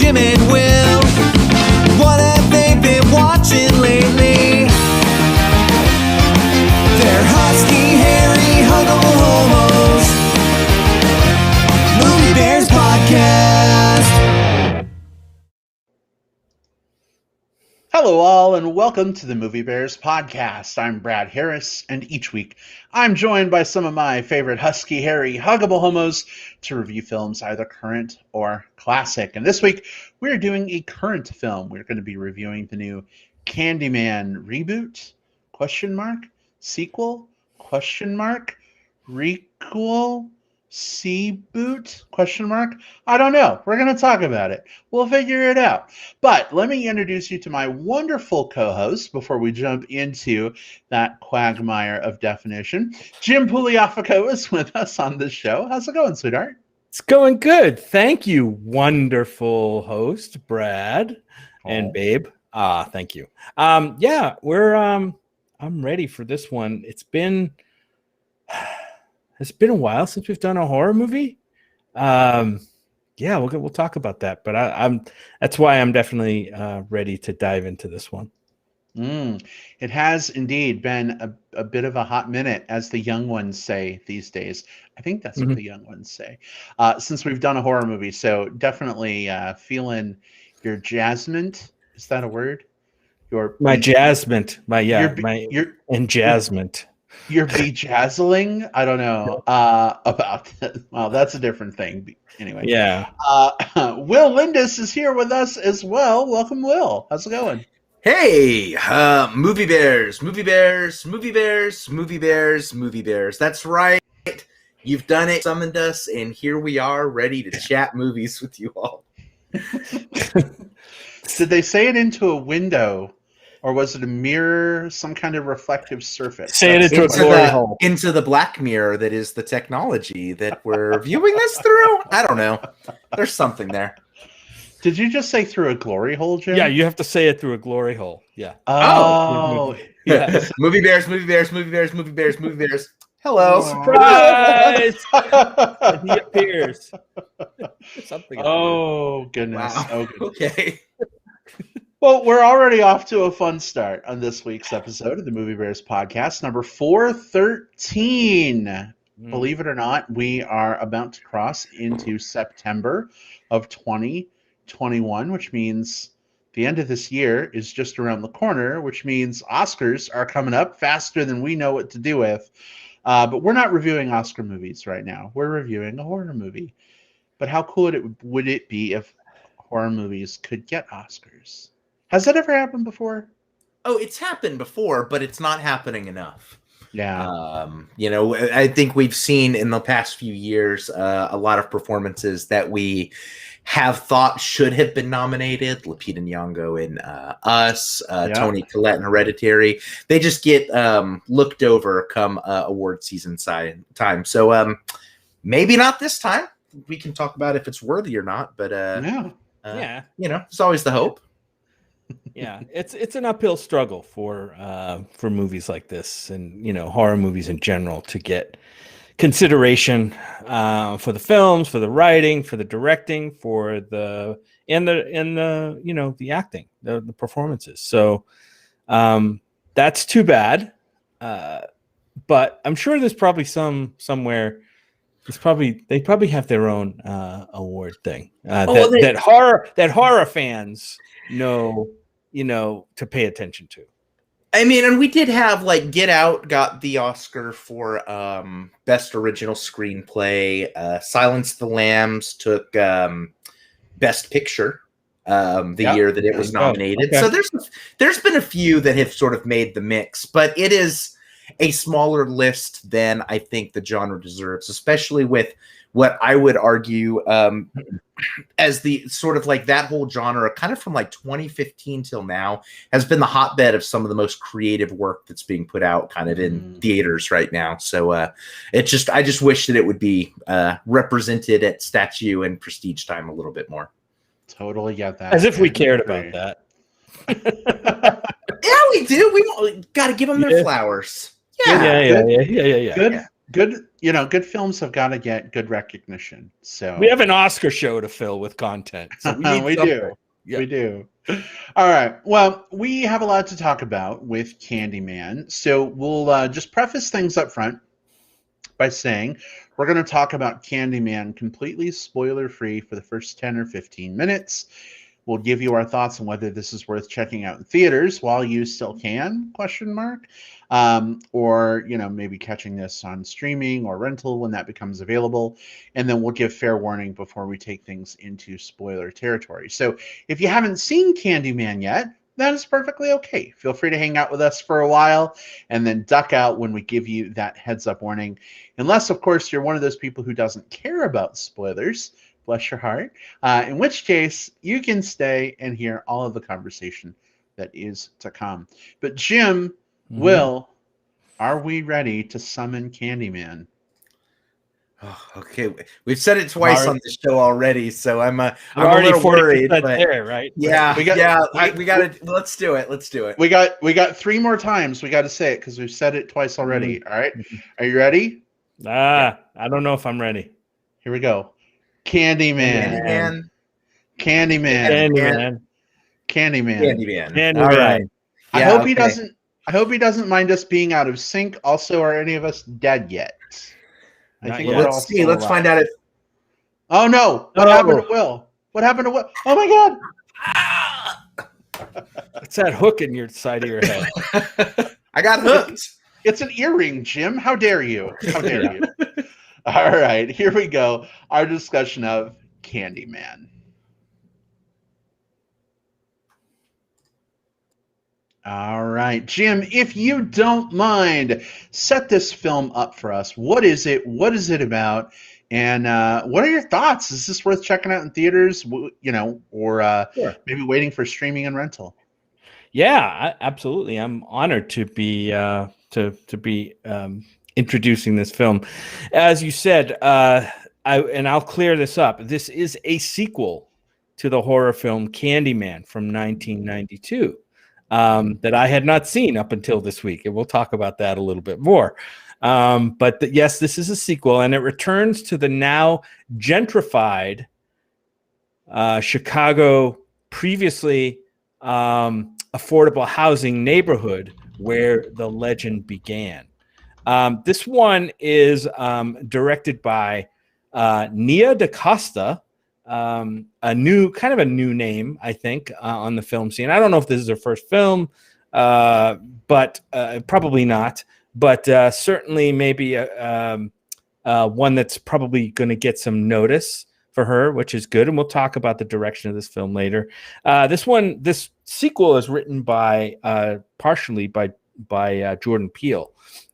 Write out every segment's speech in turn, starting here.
Jim and Will. What have they been watching lately? They're husky, hairy, huggable homos. Movie Bears Podcast. Hello all, and welcome to the Movie Bears Podcast. I'm Brad Harris, and each week I'm joined by some of my favorite husky, hairy, huggable homos to review films either current or classic. And this week we're doing a current film. We're going to be reviewing the new Candyman reboot? Question mark? Sequel? Question mark? Requel? C-boot? Question mark? I don't know. We're going to talk about it. We'll figure it out. But let me introduce you to my wonderful co-host before we jump into that quagmire of definition. Jim Pugliafico is with us on this show. How's it going, sweetheart? It's going good. Thank you, wonderful host, Brad and Babe. Thank you. Yeah, I'm ready for this one. It's been a while since we've done a horror movie. Yeah, we'll talk about that. But that's why I'm definitely ready to dive into this one. It has indeed been a bit of a hot minute, as the young ones say these days. I think that's what the young ones say, since we've done a horror movie. So definitely feeling your jasmine. Is that a word? My jasmine. Your enjazzment. You're bejazzling? I don't know about that. Well, that's a different thing. Anyway. Yeah. Will Lindis is here with us as well. Welcome, Will. How's it going? Hey, movie bears, movie bears, movie bears, movie bears, movie bears. That's right. You've done it, summoned us, and here we are ready to chat movies with you all. Did they say it into a window? Or was it a mirror, some kind of reflective surface? Say it into a glory hole. Into the black mirror that is the technology that we're viewing this through? I don't know. There's something there. Did you just say through a glory hole, Jim? Yeah, you have to say it through a glory hole. Yeah. Oh. Yeah. Movie bears, movie bears, movie bears, movie bears, movie bears. Hello. Surprise! And he appears. Something. Oh, goodness. Wow. Oh, goodness. Okay. Well, we're already off to a fun start on this week's episode of the Movie Bears Podcast, number 413. Believe it or not, we are about to cross into September of 2021, which means the end of this year is just around the corner, which means Oscars are coming up faster than we know what to do with. But we're not reviewing Oscar movies right now. We're reviewing a horror movie. But how cool would it be if horror movies could get Oscars? Has that ever happened before? Oh, it's happened before, but it's not happening enough. Yeah. I think we've seen in the past few years a lot of performances that we have thought should have been nominated. Lupita Nyong'o in Us, Toni Collette in Hereditary. They just get looked over come award season time. So maybe not this time. We can talk about if it's worthy or not. But there's always the hope. Yeah, it's an uphill struggle for movies like this, and horror movies in general, to get consideration for the films, for the writing, for the directing, for the acting, the performances. So that's too bad. But I'm sure there's probably somewhere. They probably have their own award thing that horror fans know to pay attention to. I mean, and we did have Get Out got the Oscar for Best Original Screenplay. Silence of the Lambs took Best Picture the year that it was nominated. Okay. So there's been a few that have sort of made the mix, but it is a smaller list than I think the genre deserves, especially with what I would argue as the sort of that whole genre, kind of from 2015 till now, has been the hotbed of some of the most creative work that's being put out kind of in theaters right now. So I just wish that it would be represented at statue and prestige time a little bit more. Totally get that. As if we cared about that. Yeah, we do. We got to give them their flowers. Yeah. Good. good films have got to get good recognition. So We have an Oscar show to fill with content, so we need we something. do. Yeah. We do. All right. Well, we have a lot to talk about with Candyman. So we'll just preface things up front by saying we're going to talk about Candyman completely spoiler free for the first 10 or 15 minutes. We'll give you our thoughts on whether this is worth checking out in theaters while you still can, or maybe catching this on streaming or rental when that becomes available. And then we'll give fair warning before we take things into spoiler territory. So if you haven't seen Candyman yet, that is perfectly okay. Feel free to hang out with us for a while and then duck out when we give you that heads up warning. Unless, of course, you're one of those people who doesn't care about spoilers. Bless your heart. In which case, you can stay and hear all of the conversation that is to come. But Jim, Will, are we ready to summon Candyman? Oh, okay, we've said it twice on the show already, so I'm a little worried. But there, right? Yeah, we got to. Let's do it. Let's do it. We got 3 more times. We got to say it because we've said it twice already. All right, are you ready? I don't know if I'm ready. Here we go. Candyman. Candyman. All right. I hope he doesn't. I hope he doesn't mind us being out of sync. Also, are any of us dead yet? Let's see. Let's find out if. Oh no! What happened to Will? What happened to Will? Oh my God! What's that hook in your side of your head? I got hooked. It's an earring, Jim. How dare you? How dare you? All right, here we go. Our discussion of Candyman. All right, Jim, if you don't mind, set this film up for us. What is it? What is it about? And what are your thoughts? Is this worth checking out in theaters, or Sure. maybe waiting for streaming and rental? Yeah, absolutely. I'm honored to be introducing this film. As you said, I'll clear this up. This is a sequel to the horror film Candyman from 1992 that I had not seen up until this week, and we'll talk about that a little bit more. But yes, this is a sequel, and it returns to the now gentrified Chicago, previously affordable housing neighborhood where the legend began. This one is directed by Nia DaCosta, a new name, I think, on the film scene. I don't know if this is her first film, but probably not. But certainly maybe one that's probably going to get some notice for her, which is good. And we'll talk about the direction of this film later. This sequel is written partially by Jordan Peele,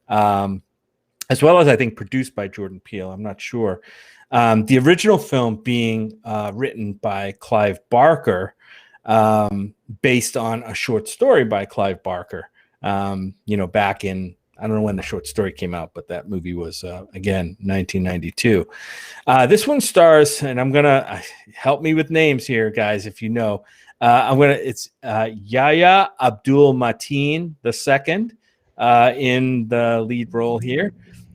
as well as I think produced by Jordan Peele. I'm not sure. The original film being written by Clive Barker, based on a short story by Clive Barker. Back in, I don't know when the short story came out, but that movie was, again, 1992. This one stars, and I'm going to help me with names here, guys, if you know. It's Yahya Abdul-Mateen II in the lead role here.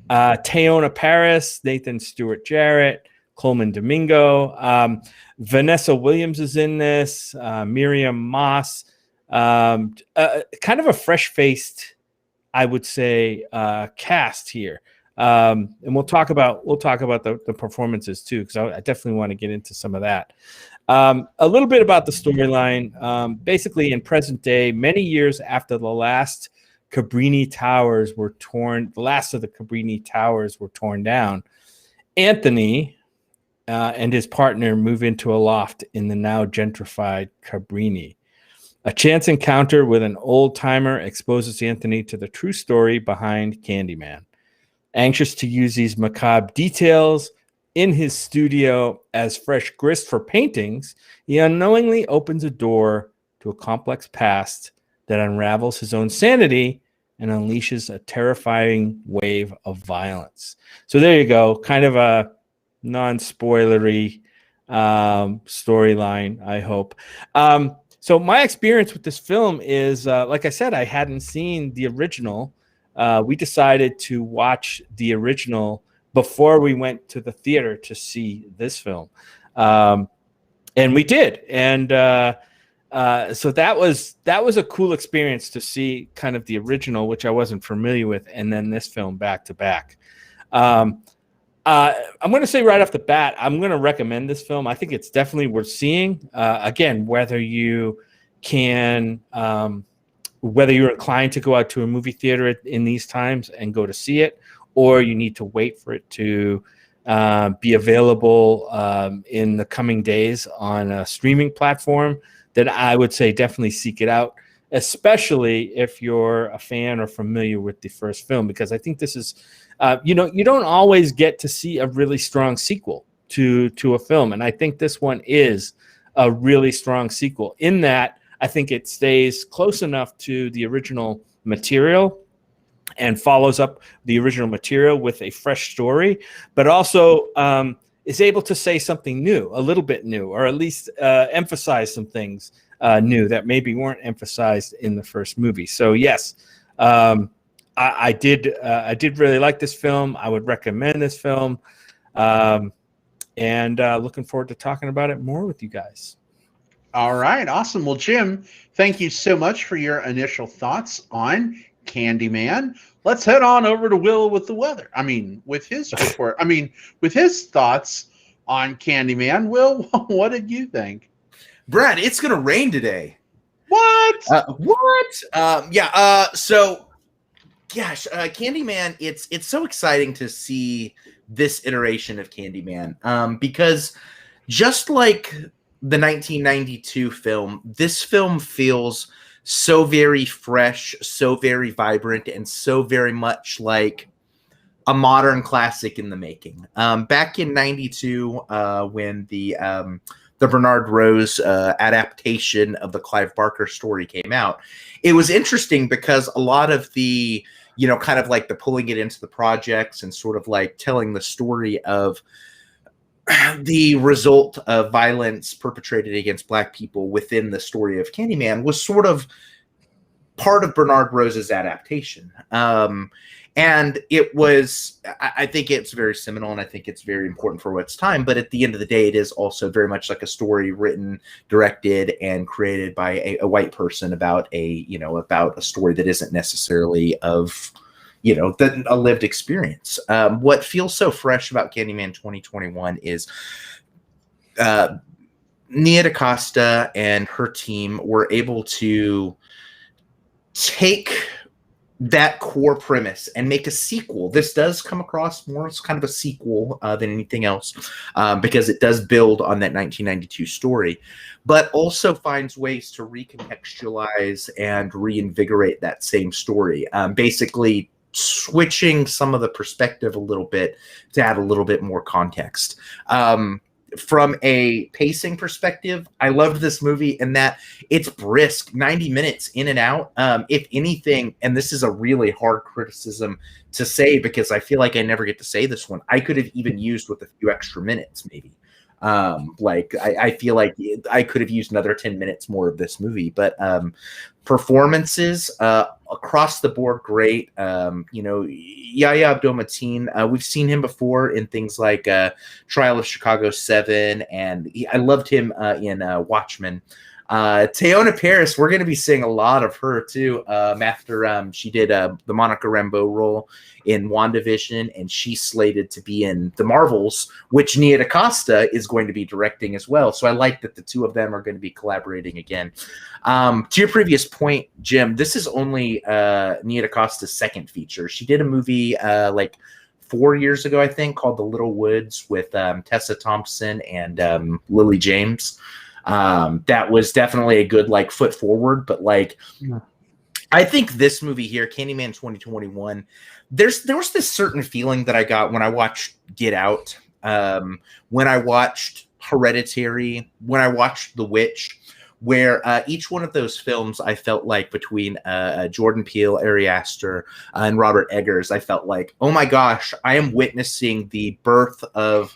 Teyona Paris, Nathan Stewart Jarrett, Coleman Domingo. Vanessa Williams is in this. Miriam Moss. Kind of a fresh-faced, I would say, cast here. And we'll talk about the performances too, because I definitely want to get into some of that. A little bit about the storyline. Basically, in present day, many years after the last Cabrini Towers were torn, the last of the Cabrini Towers were torn down, Anthony and his partner move into a loft in the now gentrified Cabrini. A chance encounter with an old-timer exposes Anthony to the true story behind Candyman. Anxious to use these macabre details in his studio as fresh grist for paintings, he unknowingly opens a door to a complex past that unravels his own sanity and unleashes a terrifying wave of violence. So there you go, kind of a non-spoilery storyline, I hope. So my experience with this film is, like I said, I hadn't seen the original. We decided to watch the original before we went to the theater to see this film. And we did. And so that was a cool experience to see kind of the original, which I wasn't familiar with, and then this film back to back. I'm going to say right off the bat, I'm going to recommend this film. I think it's definitely worth seeing. Again, whether you're inclined to go out to a movie theater in these times and go to see it, or you need to wait for it to be available in the coming days on a streaming platform, then I would say definitely seek it out, especially if you're a fan or familiar with the first film, because I think this is, you don't always get to see a really strong sequel to a film. And I think this one is a really strong sequel in that I think it stays close enough to the original material and follows up the original material with a fresh story, but also is able to say something new, a little bit new, or at least emphasize some things new that maybe weren't emphasized in the first movie. So yes, I did really like this film. I would recommend this film, and looking forward to talking about it more with you guys. All right, awesome. Well, Jim, thank you so much for your initial thoughts on Candyman. Let's head on over to Will with the weather. With his report. With his thoughts on Candyman. Will, what did you think? Brad, it's gonna rain today. What? So, gosh, Candyman. It's so exciting to see this iteration of Candyman, because just like the 1992 film, this film feels so very fresh, so very vibrant, and so very much like a modern classic in the making. Back in 92, when the Bernard Rose adaptation of the Clive Barker story came out, it was interesting because a lot of the, kind of like the pulling it into the projects and sort of like telling the story of the result of violence perpetrated against Black people within the story of Candyman was sort of part of Bernard Rose's adaptation. And it was, I think it's very seminal, and I think it's very important for its time. But at the end of the day, it is also very much like a story written, directed, and created by a white person about a story that isn't necessarily of, a lived experience. What feels so fresh about Candyman 2021 is Nia DaCosta and her team were able to take that core premise and make a sequel. This does come across more as kind of a sequel than anything else, because it does build on that 1992 story, but also finds ways to recontextualize and reinvigorate that same story. Basically switching some of the perspective a little bit to add a little bit more context. From a pacing perspective, I loved this movie in that it's brisk, 90 minutes in and out. If anything, and this is a really hard criticism to say because I feel like I never get to say this one, I could have even used with a few extra minutes, maybe. I feel like I could have used another 10 minutes more of this movie, but performances across the board great. Yahya Abdul-Mateen, we've seen him before in things like Trial of Chicago 7, and I loved him in Watchmen. Teyonah Parris, we're going to be seeing a lot of her too, after she did the Monica Rambeau role in WandaVision, and she's slated to be in The Marvels, which Nia DaCosta is going to be directing as well. So I like that the two of them are going to be collaborating again. To your previous point, Jim, this is only Nia DaCosta's second feature. She did a movie like 4 years ago, I think, called The Little Woods with Tessa Thompson and Lily James. That was definitely a good foot forward, but I think this movie here, Candyman 2021, there was this certain feeling that I got when I watched Get Out, when I watched Hereditary, when I watched The Witch, where each one of those films I felt like between Jordan Peele, Ari Aster, and Robert Eggers, I felt like, oh my gosh, I am witnessing the birth of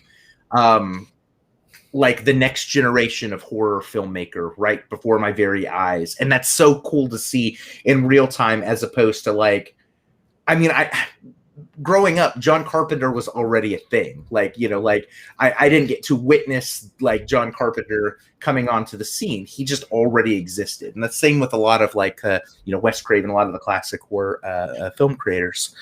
the next generation of horror filmmaker right before my very eyes. And that's so cool to see in real time, as opposed to growing up, John Carpenter was already a thing. Like, I didn't get to witness like John Carpenter coming onto the scene. He just already existed. And that's the same with a lot of Wes Craven, a lot of the classic horror film creators.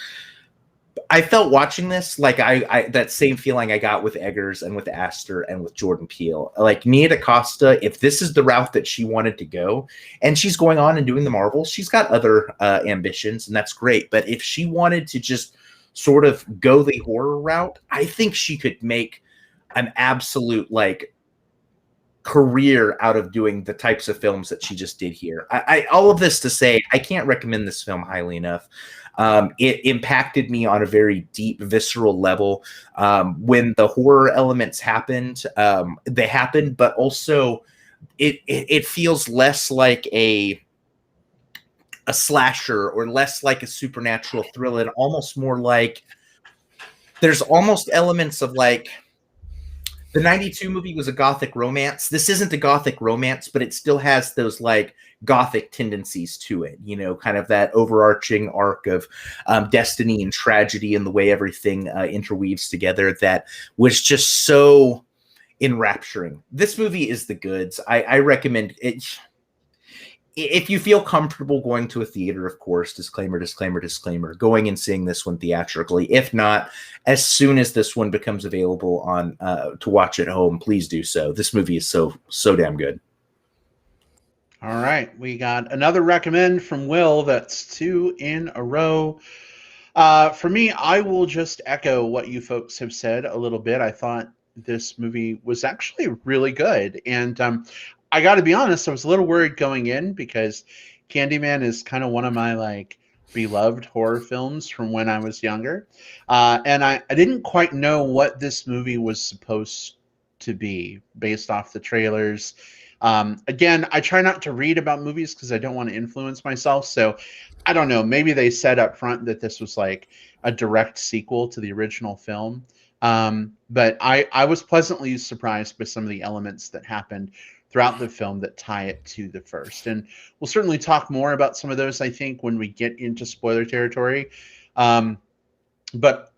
I felt watching this like I that same feeling I got with Eggers and with Astor and with Jordan Peele. Like Nia DaCosta, if this is the route that she wanted to go, and she's going on and doing the Marvels, she's got other ambitions, and that's great. But if she wanted to just sort of go the horror route, I think she could make an absolute career out of doing the types of films that she just did here. I all of this to say, I can't recommend this film highly enough. It impacted me on a very deep, visceral level. When the horror elements happened, they happened, but also it feels less like a slasher or less like a supernatural thriller, and almost more like there's almost elements of like the 92 movie was a gothic romance. This isn't a gothic romance, but it still has those like gothic tendencies to it, kind of that overarching arc of destiny and tragedy and the way everything interweaves together that was just so enrapturing. This movie is the goods. I recommend it. If you feel comfortable going to a theater, of course, disclaimer, going and seeing this one theatrically. If not, as soon as this one becomes available on to watch at home, please do so. This movie is so damn good. All right, we got another recommend from Will. That's 2 in a row. For me, I will just echo what you folks have said a little bit. I thought this movie was actually really good, and I got to be honest, I was a little worried going in because Candyman is kind of one of my beloved horror films from when I was younger, and I didn't quite know what this movie was supposed to be based off the trailers. Again, I try not to read about movies because I don't want to influence myself. So I don't know. Maybe they said up front that this was like a direct sequel to the original film. But I was pleasantly surprised by some of the elements that happened throughout the film that tie it to the first. And we'll certainly talk more about some of those, I think, when we get into spoiler territory. But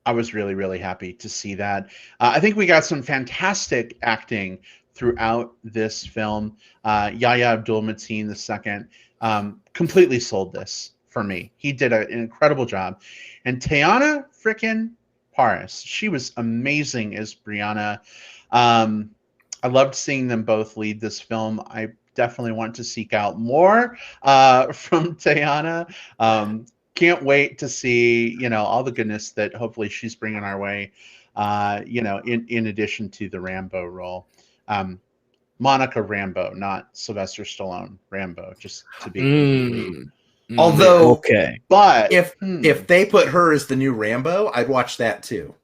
I was really, really happy to see that. I think we got some fantastic acting throughout this film. Yahya Abdul-Mateen II completely sold this for me. He did an incredible job. And Teyana frickin' Paris, she was amazing as Brianna. I loved seeing them both lead this film. I definitely want to seek out more from Teyana. Can't wait to see, all the goodness that hopefully she's bringing our way, in addition to the Rambo role. Monica Rambeau, not Sylvester Stallone Rambo, just to be completely. Although, okay, but if they put her as the new Rambo, I'd watch that too.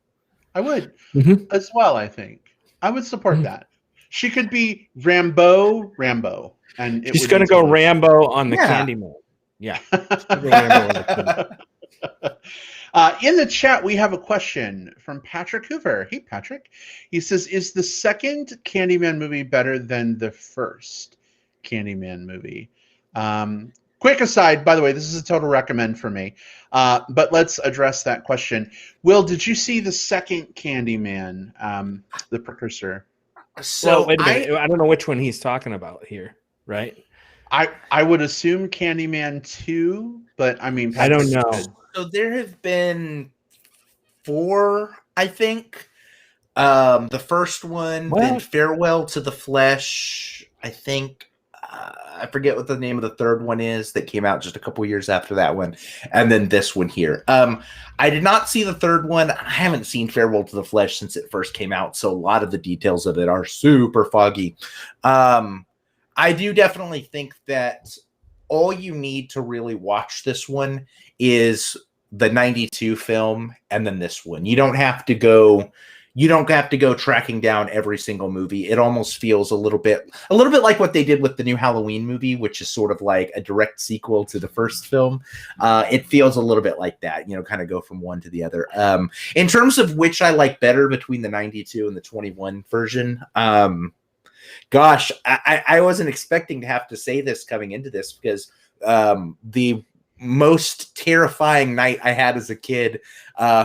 I would as well. I think I would support that. She could be Rambo, and she's going to go Rambo on the Candyman. Yeah. In the chat, we have a question from Patrick Hoover. Hey, Patrick. He says, is the second Candyman movie better than the first Candyman movie? Quick aside, by the way, this is a total recommend for me. But let's address that question. Will, did you see the second Candyman, the precursor? So wait a minute. I don't know which one he's talking about here, right? I would assume Candyman 2, but I mean, I don't know. So there have been 4, I think. The first one, then Farewell to the Flesh, I think. I forget what the name of the third one is that came out just a couple years after that one. And then this one here. I did not see the third one. I haven't seen Farewell to the Flesh since it first came out, so a lot of the details of it are super foggy. I do definitely think that all you need to really watch this one is the 92 film and then this one. You don't have to go tracking down every single movie. It almost feels a little bit like what they did with the new Halloween movie, which is sort of like a direct sequel to the first film. It feels a little bit like that, kind of go from one to the other. In terms of which I like better between the 92 and the 21 version, gosh, I wasn't expecting to have to say this coming into this because the most terrifying night I had as a kid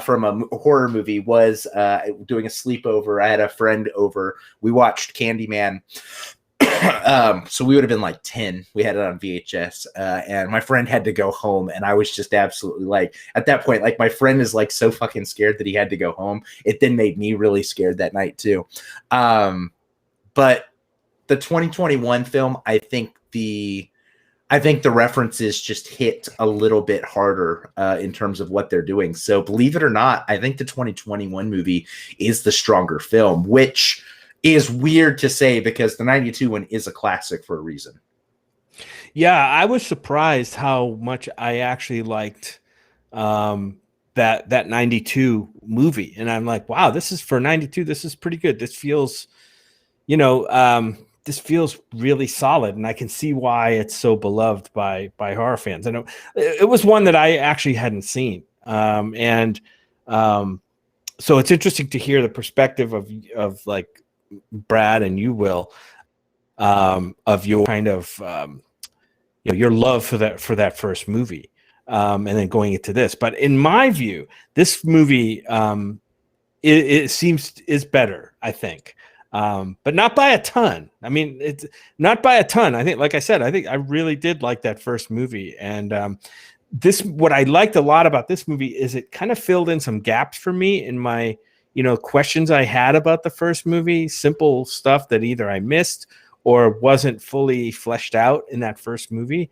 from a horror movie was doing a sleepover. I had a friend over. We watched Candyman. So we would have been like 10. We had it on VHS, and my friend had to go home, and I was just absolutely like, at that point, like, my friend is like so fucking scared that he had to go home. It then made me really scared that night too. But the 2021 film, I think the references just hit a little bit harder in terms of what they're doing. So believe it or not, I think the 2021 movie is the stronger film, which is weird to say because the 92 one is a classic for a reason. Yeah, I was surprised how much I actually liked that 92 movie. And I'm like, wow, this is for 92. This is pretty good. This feels, this feels really solid, and I can see why it's so beloved by horror fans. And it was one that I actually hadn't seen. So it's interesting to hear the perspective of like Brad and you, Will, of your kind of your love for that first movie, and then going into this. But in my view, this movie it seems is better, I think, but not by a ton. I mean, it's not by a ton. I think, like I said, I think I really did like that first movie, and what I liked a lot about this movie is it kind of filled in some gaps for me in my questions I had about the first movie, simple stuff that either I missed or wasn't fully fleshed out in that first movie.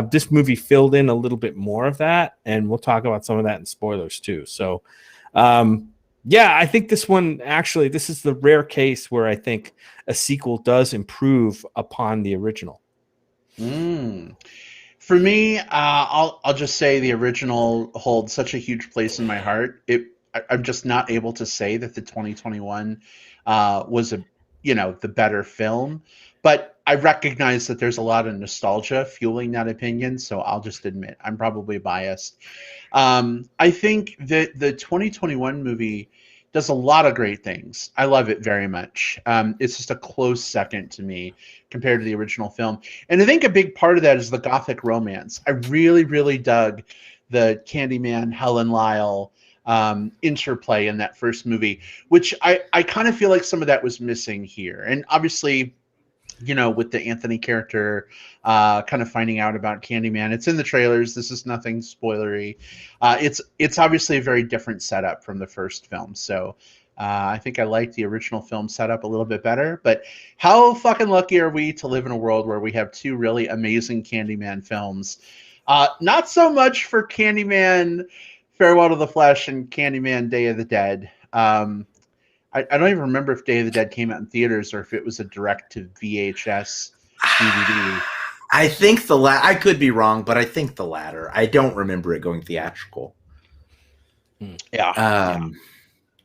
This movie filled in a little bit more of that, and we'll talk about some of that in spoilers too. So, yeah, I think this one, actually, this is the rare case where I think a sequel does improve upon the original. For me, I'll just say the original holds such a huge place in my heart. I'm just not able to say that the 2021 was the better film, but I recognize that there's a lot of nostalgia fueling that opinion, so I'll just admit I'm probably biased. I think that the 2021 movie does a lot of great things. I love it very much. It's just a close second to me compared to the original film. And I think a big part of that is the gothic romance. I really, really dug the Candyman, Helen Lyle interplay in that first movie, which I kind of feel like some of that was missing here. And obviously, with the Anthony character kind of finding out about Candyman, it's in the trailers. This is nothing spoilery. It's obviously a very different setup from the first film. So I think I like the original film setup a little bit better. But how fucking lucky are we to live in a world where we have two really amazing Candyman films? Not so much for Candyman Farewell to the Flesh and Candyman Day of the Dead. I don't even remember if Day of the Dead came out in theaters or if it was a direct to VHS DVD. I think the latter. I could be wrong, but I think the latter. I don't remember it going theatrical. Yeah.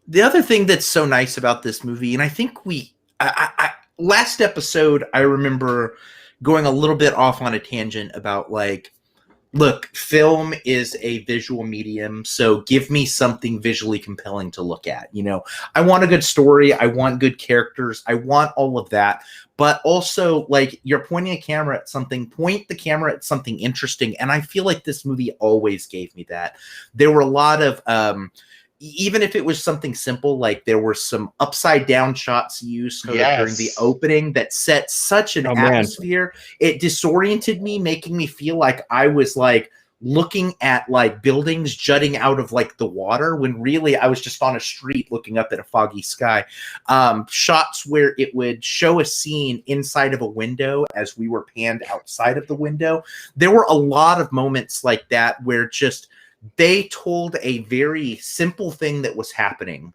The other thing that's so nice about this movie, and I think last episode, I remember going a little bit off on a tangent about like, look, film is a visual medium, so give me something visually compelling to look at. I want a good story. I want good characters. I want all of that. But also, like, you're pointing a camera at something, point the camera at something interesting. And I feel like this movie always gave me that. There were a lot of, even if it was something simple, like there were some upside down shots used during the opening that set such an atmosphere. It disoriented me, making me feel like I was like looking at like buildings jutting out of like the water when really I was just on a street looking up at a foggy sky. Shots where it would show a scene inside of a window as we were panned outside of the window. There were a lot of moments like that where just they told a very simple thing that was happening.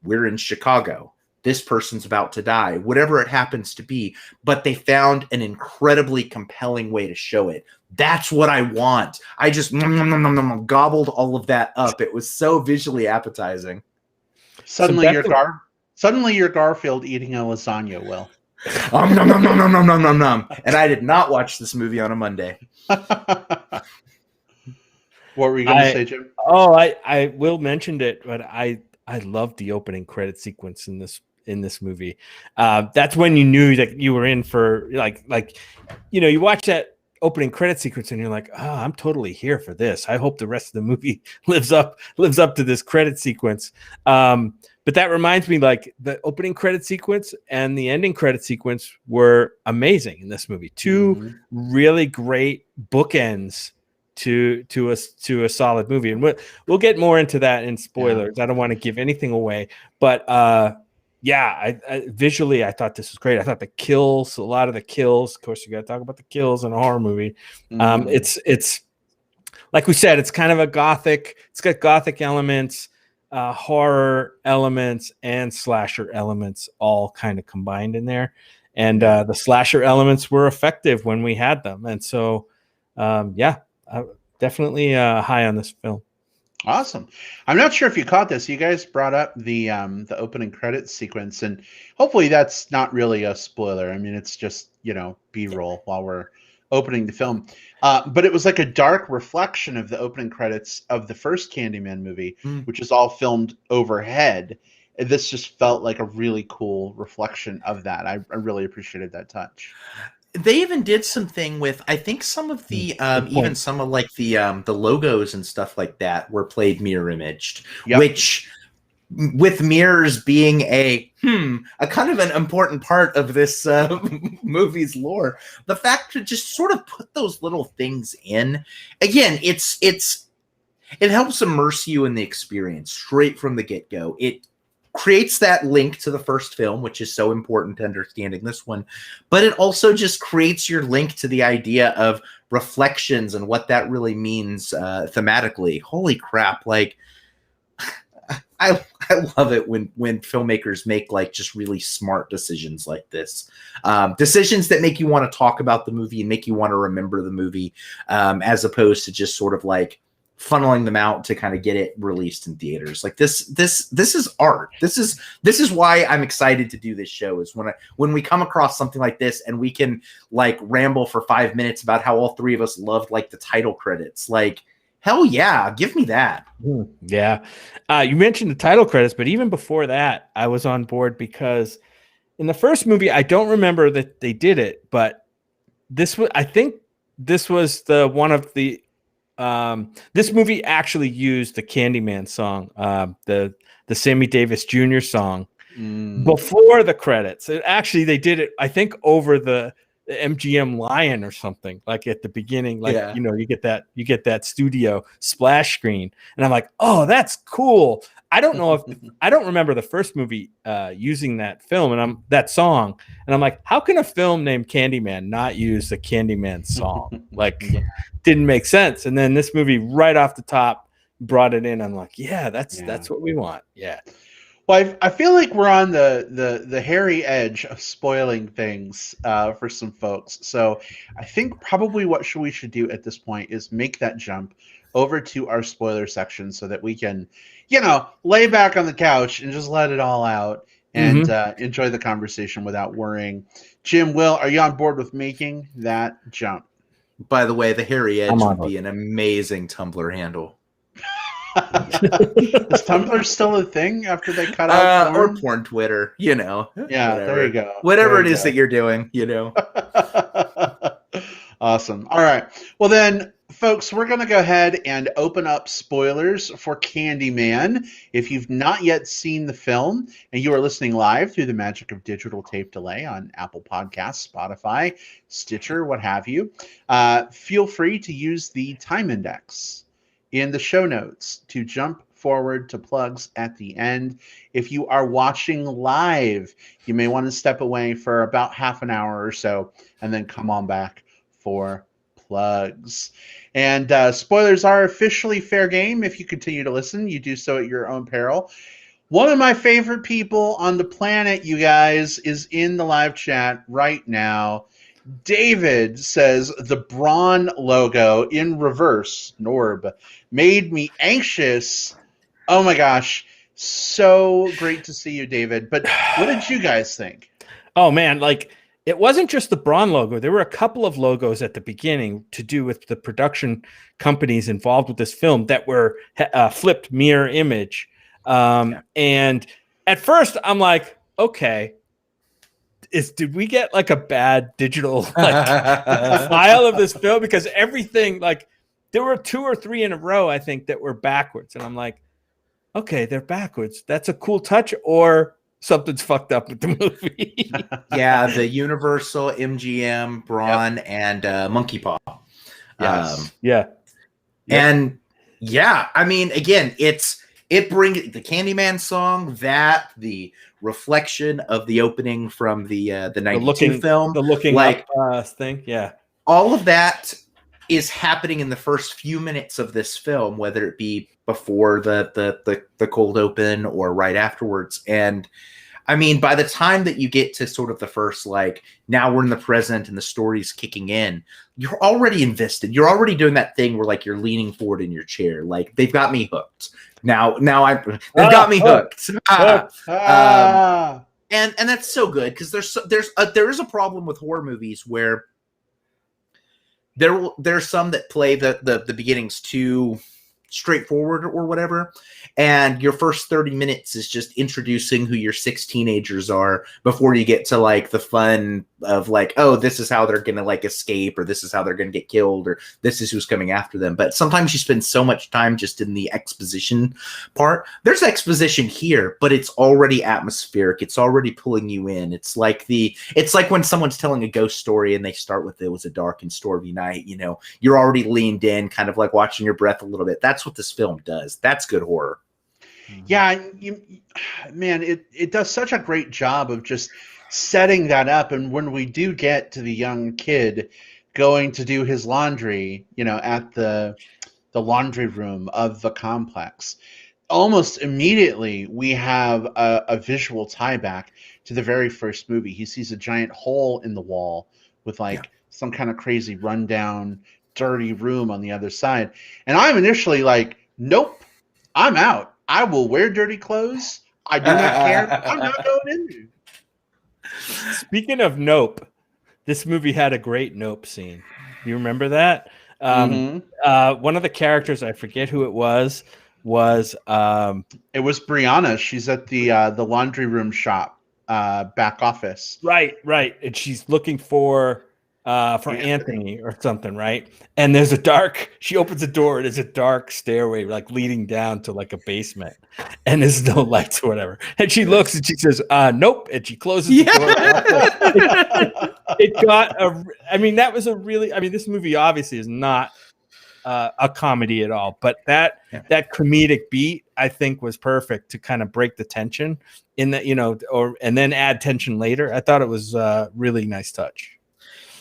We're in Chicago. This person's about to die, whatever it happens to be. But they found an incredibly compelling way to show it. That's what I want. I just gobbled all of that up. It was so visually appetizing. Suddenly you're Garfield eating a lasagna, Will. And I did not watch this movie on a Monday. What were you going to say, Jim? Oh, I Will mentioned it, but I loved the opening credit sequence in this movie. That's when you knew that you were in for like you watch that opening credit sequence, and you're like, oh, I'm totally here for this. I hope the rest of the movie lives up to this credit sequence. But that reminds me, like, the opening credit sequence and the ending credit sequence were amazing in this movie. Two really great bookends to a solid movie, and we'll get more into that in spoilers. I don't want to give anything away, but I visually I thought this was great. I thought a lot of the kills, of course, you got to talk about the kills in a horror movie. It's like we said, it's kind of it's got gothic elements, horror elements, and slasher elements all kind of combined in there. And the slasher elements were effective when we had them. And so, definitely high on this film. Awesome. I'm not sure if you caught this. You guys brought up the opening credits sequence, and hopefully that's not really a spoiler. I mean, it's just, B-roll while we're opening the film. But it was like a dark reflection of the opening credits of the first Candyman movie, which is all filmed overhead. And this just felt like a really cool reflection of that. I really appreciated that touch. They even did something with, I think, some of the even some of like the logos and stuff like that were played mirror imaged, which, with mirrors being a kind of an important part of this movie's lore, the fact to just sort of put those little things in, again, it helps immerse you in the experience straight from the get-go. It creates that link to the first film, which is so important to understanding this one, but it also just creates your link to the idea of reflections and what that really means thematically. Holy crap. Like, I love it when filmmakers make like just really smart decisions like this, decisions that make you want to talk about the movie and make you want to remember the movie, as opposed to just sort of like funneling them out to kind of get it released in theaters. Like this is art. This is why I'm excited to do this show, is when we come across something like this and we can like ramble for 5 minutes about how all three of us loved like the title credits. Like, hell yeah, give me that. Yeah. You mentioned the title credits, but even before that, I was on board because in the first movie, I don't remember that they did it, but I think this was the one of the this movie actually used the Candyman song, the Sammy Davis Jr. song, before the credits. They did it, I think, over the MGM Lion or something, like at the beginning, like, you get that studio splash screen, and I'm like, oh, that's cool. I don't know if I don't remember the first movie using that film and that song, and I'm like, how can a film named Candyman not use the Candyman song? Like, didn't make sense. And then this movie right off the top brought it in. I'm like, that's what we want. Yeah. Well, I feel like we're on the hairy edge of spoiling things for some folks. So I think probably what we should do at this point is make that jump over to our spoiler section so that we can, lay back on the couch and just let it all out and enjoy the conversation without worrying. Jim, Will, are you on board with making that jump? By the way, the hairy edge would be an amazing Tumblr handle. Is Tumblr still a thing after they cut out porn? Or porn Twitter, Yeah, whatever. There you go. Whatever it is that you're doing, Awesome. All right. Well then, folks, we're going to go ahead and open up spoilers for Candyman. If you've not yet seen the film and you are listening live through the magic of digital tape delay on Apple Podcasts, Spotify, Stitcher, what have you, feel free to use the time index in the show notes to jump forward to plugs at the end. If you are watching live, you may want to step away for about half an hour or so and then come on back for plugs. And spoilers are officially fair game. If you continue to listen, you do so at your own peril. One of my favorite people on the planet, you guys, is in the live chat right now. David says the Braun logo in reverse, Norb, made me anxious. Oh my gosh. So great to see you, David. But what did you guys think? Oh man, like, it wasn't just the Braun logo. There were a couple of logos at the beginning to do with the production companies involved with this film that were flipped mirror image. And at first I'm like, okay, is did we get like a bad digital file of this film? Because everything, like, there were 2 or 3 in a row, I think, that were backwards. And I'm like, okay, they're backwards. That's a cool touch, or something's fucked up with the movie. Yeah, the Universal, MGM, Braun, and Monkey Paw. Yes. Yeah. And yeah, I mean, again, it brings the Candyman song, that the reflection of the opening from the 92 film, the looking like up thing. Yeah. all of that is happening in the first few minutes of this film, whether it be before the cold open or right afterwards. And I mean, by the time that you get to sort of the first, like, now we're in the present and the story's kicking in, you're already invested. You're already doing that thing where, like, you're leaning forward in your chair. Like, they've got me hooked. They've got me hooked. And that's so good, because there is a problem with horror movies where there's some that play the beginnings too straightforward or whatever, and your first 30 minutes is just introducing who your 6 teenagers are before you get to, like, the fun of, like, oh, this is how they're gonna, like, escape, or this is how they're gonna get killed, or this is who's coming after them. But sometimes you spend so much time just in the exposition part. There's exposition here, but it's already atmospheric. It's already pulling you in. It's like when someone's telling a ghost story and they start with, it was a dark and stormy night, you know, you're already leaned in, kind of like watching your breath a little bit. That's what this film does. That's good horror. Yeah, man, it does such a great job of just setting that up. And when we do get to the young kid going to do his laundry, you know, at the laundry room of the complex, almost immediately we have a visual tie back to the very first movie. He sees a giant hole in the wall with, like, some kind of crazy rundown, dirty room on the other side. And I'm initially like, nope, I'm out. I will wear dirty clothes. I do not care. I'm not going in there. Speaking of Nope, this movie had a great Nope scene. Do you remember that? One of the characters, I forget who it was it was Brianna. She's at the laundry room shop, back office. Right. And she's looking for Anthony or something, right? And there's she opens the door, and there's a dark stairway, like, leading down to, like, a basement, and there's no lights or whatever. And she looks and she says, nope. And she closes the door. This movie obviously is not a comedy at all, but that comedic beat, I think, was perfect to kind of break the tension in that, you know, and then add tension later. I thought it was a really nice touch.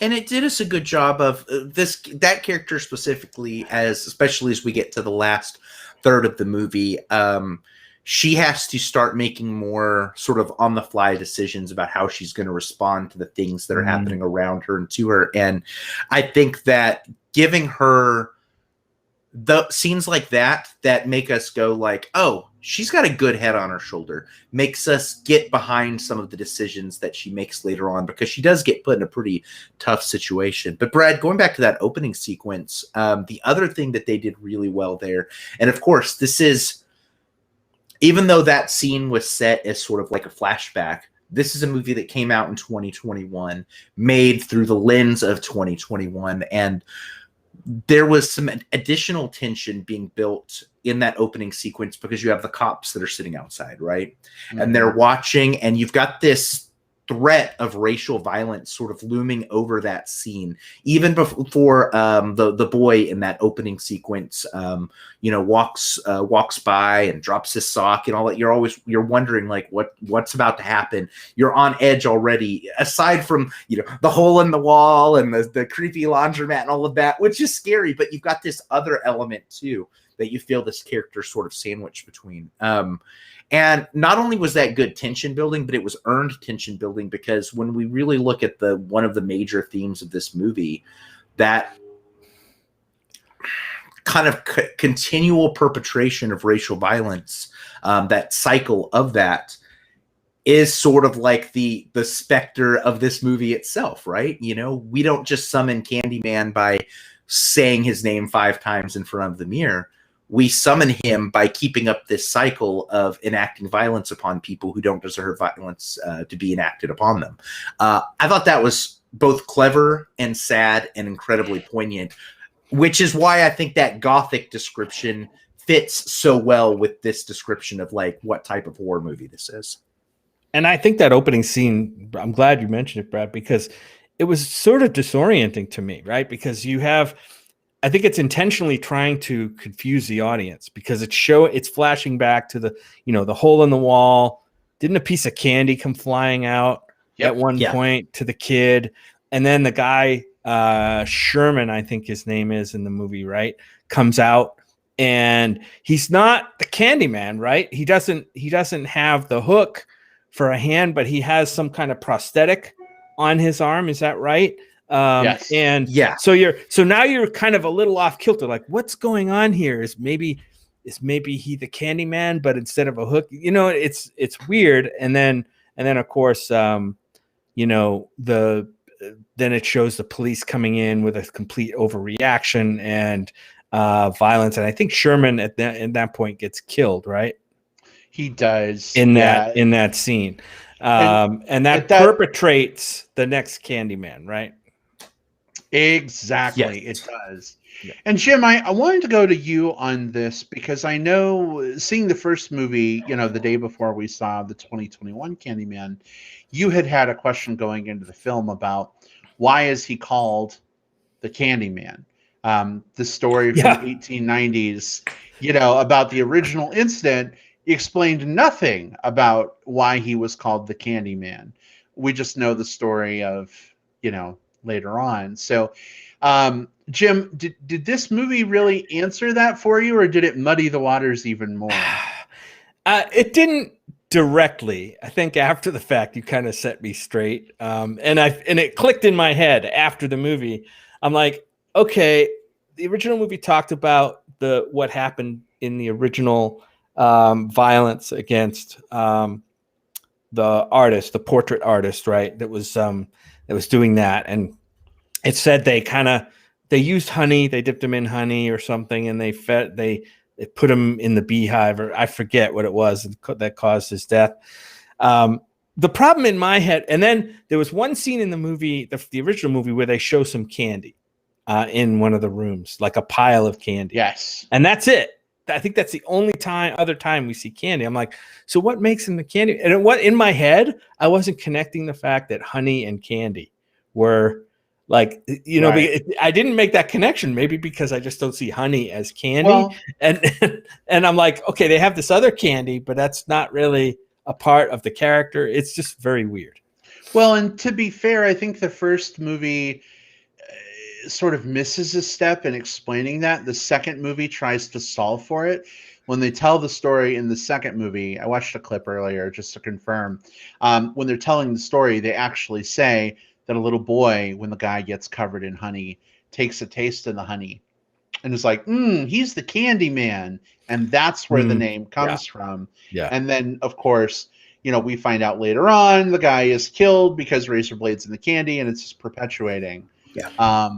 And it did us a good job of that character specifically, especially as we get to the last third of the movie. She has to start making more sort of on the fly decisions about how she's going to respond to the things that are happening around her and to her. And I think that giving her the scenes like that make us go, like, oh, she's got a good head on her shoulder, makes us get behind some of the decisions that she makes later on, because she does get put in a pretty tough situation. But Brad, going back to that opening sequence, the other thing that they did really well there, and of course, this is, even though that scene was set as sort of like a flashback, this is a movie that came out in 2021, made through the lens of 2021, and there was some additional tension being built in that opening sequence because you have the cops that are sitting outside, right? Mm-hmm. And they're watching, and you've got this threat of racial violence sort of looming over that scene, even before the boy in that opening sequence, walks by and drops his sock and all that. You're wondering, like, what's about to happen. You're on edge already, aside from, the hole in the wall and the creepy laundromat and all of that, which is scary, but you've got this other element too that you feel this character sort of sandwiched between. And not only was that good tension building, but it was earned tension building, because when we really look at one of the major themes of this movie, that kind of continual perpetration of racial violence, that cycle of that is sort of like the specter of this movie itself, right? We don't just summon Candyman by saying his name 5 times in front of the mirror. we summon him by keeping up this cycle of enacting violence upon people who don't deserve violence to be enacted upon them. I thought that was both clever and sad and incredibly poignant, which is why I think that gothic description fits so well with this description of like what type of horror movie this is. And I think that opening scene, I'm glad you mentioned it, Brad, because it was sort of disorienting to me, right? Because you have, I think it's intentionally trying to confuse the audience because it's flashing back to the, the hole in the wall. Didn't a piece of candy come flying out at one point to the kid? And then the guy, Sherman, I think his name is in the movie, right? Comes out and he's not the Candyman, right? He doesn't have the hook for a hand, but he has some kind of prosthetic on his arm. Is that right? Yes. And so now you're kind of a little off kilter. Like, what's going on here? Is maybe he the Candyman, but instead of a hook, it's weird. And then of course, then it shows the police coming in with a complete overreaction and violence. And I think Sherman at that point gets killed, right? He does in that scene. And that perpetrates the next Candyman, right? Exactly. Yes. It does. Yeah. And Jim, I wanted to go to you on this because I know seeing the first movie, the day before we saw the 2021 Candyman, you had a question going into the film about why is he called the Candyman? The story from the 1890s, about the original incident explained nothing about why he was called the Candyman. We just know the story of, later on. So, Jim, did this movie really answer that for you, or did it muddy the waters even more? It didn't directly. I think after the fact, you kind of set me straight. And it clicked in my head after the movie. I'm like, okay, the original movie talked about what happened in the original violence against the artist, the portrait artist, right? That was doing that. And it said they used honey, they dipped him in honey or something, and they put him in the beehive, or I forget what it was that caused his death. The problem in my head, and then there was one scene in the movie, the original movie, where they show some candy in one of the rooms, like a pile of candy. Yes. And that's it. I think that's the only other time we see candy. I'm like, so what makes him the candy? And in my head, I wasn't connecting the fact that honey and candy were like, right. I didn't make that connection. Maybe because I just don't see honey as candy. And I'm like, okay, they have this other candy, but that's not really a part of the character. It's just very weird. Well, and to be fair, I think the first movie sort of misses a step in explaining that. The second movie tries to solve for it. When they tell the story in the second movie, I watched a clip earlier just to confirm. When they're telling the story, they actually say that a little boy, when the guy gets covered in honey, takes a taste of the honey and is like, he's the Candyman. And that's where the name comes from. Yeah. And then, of course, we find out later on the guy is killed because razor blades in the candy, and it's just perpetuating. Yeah.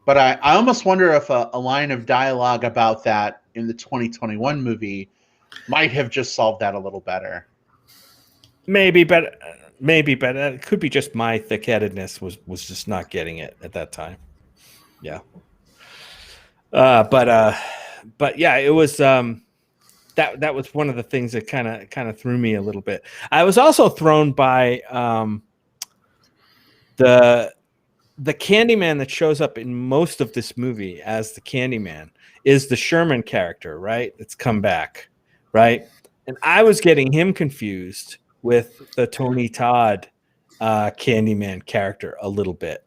But I almost wonder if a line of dialogue about that in the 2021 movie might have just solved that a little better. Maybe, but it could be just my thick-headedness was just not getting it at that time. Yeah. But yeah, it was that was one of the things that kind of threw me a little bit. I was also thrown by the Candyman that shows up in most of this movie as the Candyman is the Sherman character, right? It's come back, right? And I was getting him confused with the Tony Todd Candyman character a little bit.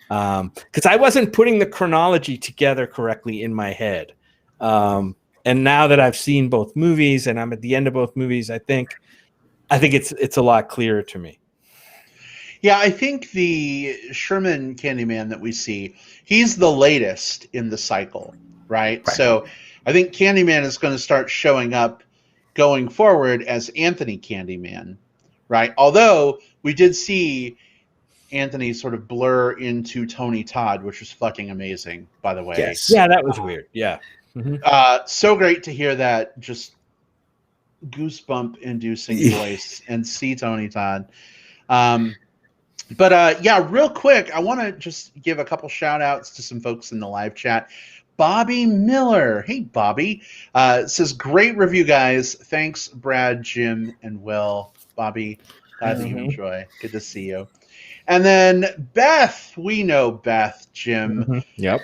Because I wasn't putting the chronology together correctly in my head. And now that I've seen both movies and I'm at the end of both movies, I think it's a lot clearer to me. Yeah, I think the Sherman Candyman that we see, he's the latest in the cycle, right? So I think Candyman is going to start showing up going forward as Anthony Candyman, right? Although we did see Anthony sort of blur into Tony Todd, which was fucking amazing, by the way. Yes. Yeah, that was weird. Yeah. So great to hear that just goosebump inducing voice and see Tony Todd. But yeah, real quick, I want to just give a couple shout outs to some folks in the live chat. Bobby Miller. Hey, Bobby. Says, great review, guys. Thanks, Brad, Jim, and Will. Bobby, glad that you enjoy. Good to see you. And then Beth. We know Beth, Jim. Yep.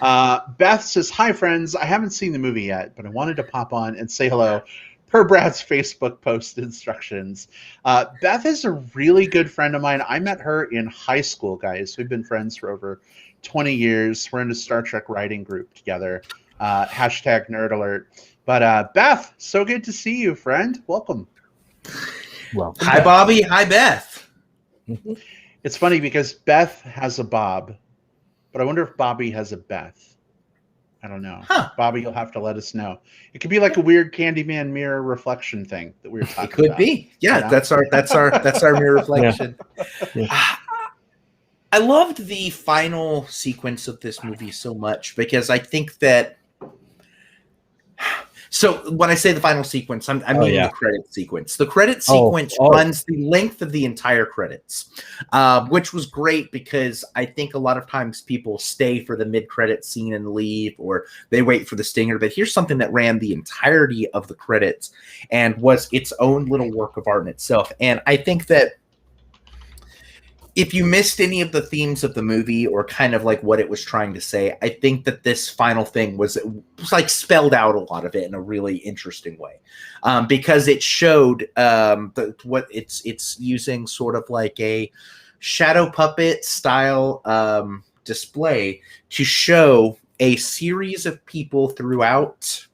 Beth says, hi, friends. I haven't seen the movie yet, but I wanted to pop on and say hello per Brad's Facebook post instructions. Beth is a really good friend of mine. I met her in high school, guys. We've been friends for over 20 years. We're in a Star Trek writing group together. Hashtag nerd alert. But Beth, so good to see you, friend. Welcome. Welcome. Hi, Bobby. Hi, Beth. It's funny because Beth has a Bob, but I wonder if Bobby has a Beth. I don't know. Huh. Bobby, you'll have to let us know. It could be like a weird Candyman mirror reflection thing that we were talking about. It could be. Yeah, you know? that's our mirror reflection. Yeah. I loved the final sequence of this movie so much because I think that. So when I say the final sequence, I mean the credit sequence. The credit sequence runs the length of the entire credits, which was great because I think a lot of times people stay for the mid-credit scene and leave, or they wait for the stinger. But here's something that ran the entirety of the credits and was its own little work of art in itself. And I think that if you missed any of the themes of the movie or kind of like what it was trying to say, I think that this final thing was like spelled out a lot of it in a really interesting way, because it showed what it's using sort of like a shadow puppet style display to show a series of people throughout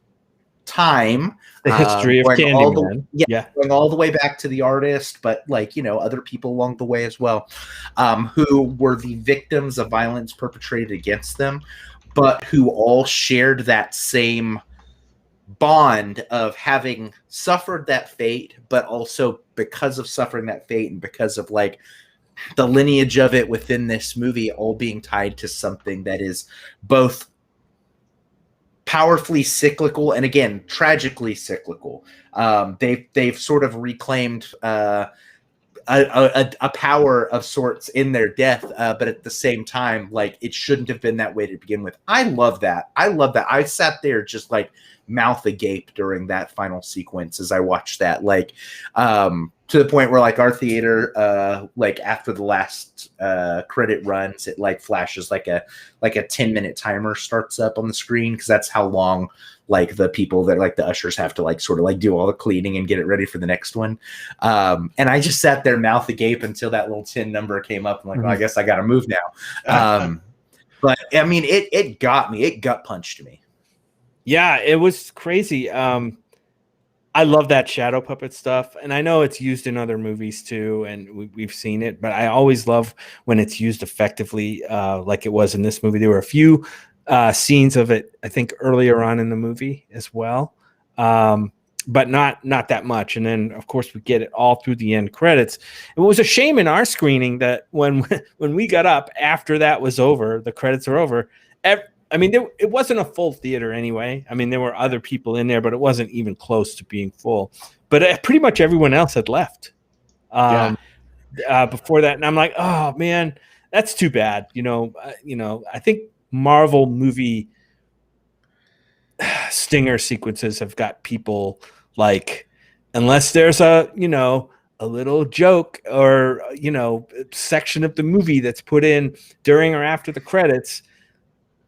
time. The history of Candyman. Going all the way back to the artist, but like, you know, other people along the way as well, who were the victims of violence perpetrated against them, but who all shared that same bond of having suffered that fate, but also because of suffering that fate and because of like the lineage of it within this movie, all being tied to something that is both powerfully cyclical and again tragically cyclical. They've sort of reclaimed a power of sorts in their death, but at the same time, like, it shouldn't have been that way to begin with. I love that. I sat there just like mouth agape during that final sequence as I watched that, like, to the point where like our theater, like after the last credit runs, it like flashes like a 10-minute timer starts up on the screen, because that's how long like the people that like the ushers have to like sort of like do all the cleaning and get it ready for the next one. And I just sat there mouth agape until that little 10 number came up. I'm like, well, I guess I got to move now. But I mean, it got me. It gut punched me. Yeah, it was crazy. I love that shadow puppet stuff, and I know it's used in other movies too, and we've seen it, but I always love when it's used effectively, like it was in this movie. There were a few scenes of it, I think, earlier on in the movie as well, but not that much. And then, of course, we get it all through the end credits. It was a shame in our screening that when we got up after that was over, the credits are over. I mean, it wasn't a full theater anyway. I mean, there were other people in there, but it wasn't even close to being full. But pretty much everyone else had left before that. And I'm like, oh, man, that's too bad. I think Marvel movie stinger sequences have got people like, unless there's a little joke or, section of the movie that's put in during or after the credits,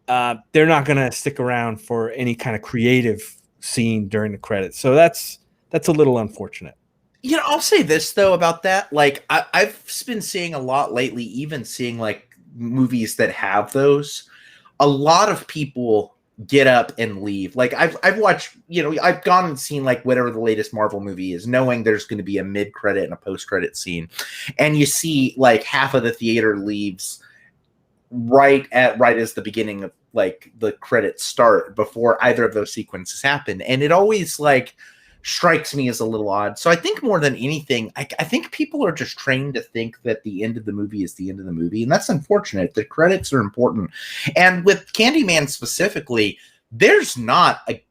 they're not going to stick around for any kind of creative scene during the credits. So that's a little unfortunate. I'll say this though about that. Like I've been seeing a lot lately, even seeing like movies that have those. A lot of people get up and leave. Like I've watched, I've gone and seen like whatever the latest Marvel movie is, knowing there's going to be a mid-credit and a post-credit scene, and you see like half of the theater leaves right as the beginning of like the credits start, before either of those sequences happen. And it always like strikes me as a little odd. So I think more than anything, I think people are just trained to think that the end of the movie is the end of the movie. And that's unfortunate. The credits are important. And with Candyman specifically, there's not a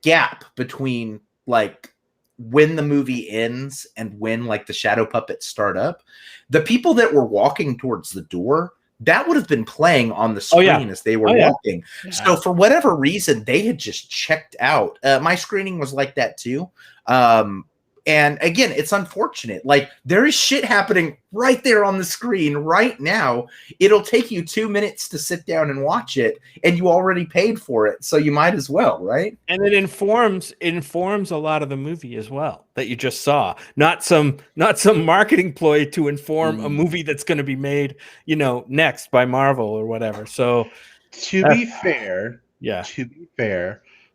gap between like when the movie ends and when like the shadow puppets start up, the people that were walking towards the door, that would have been playing on the screen as they were walking. Yeah. So for whatever reason, they had just checked out. My screening was like that too. And again, it's unfortunate. Like there is shit happening right there on the screen right now. It'll take you 2 minutes to sit down and watch it, and you already paid for it, so you might as well, right? And it informs a lot of the movie as well that you just saw. Not some marketing ploy to inform a movie that's going to be made, next by Marvel or whatever. So to be fair, yeah.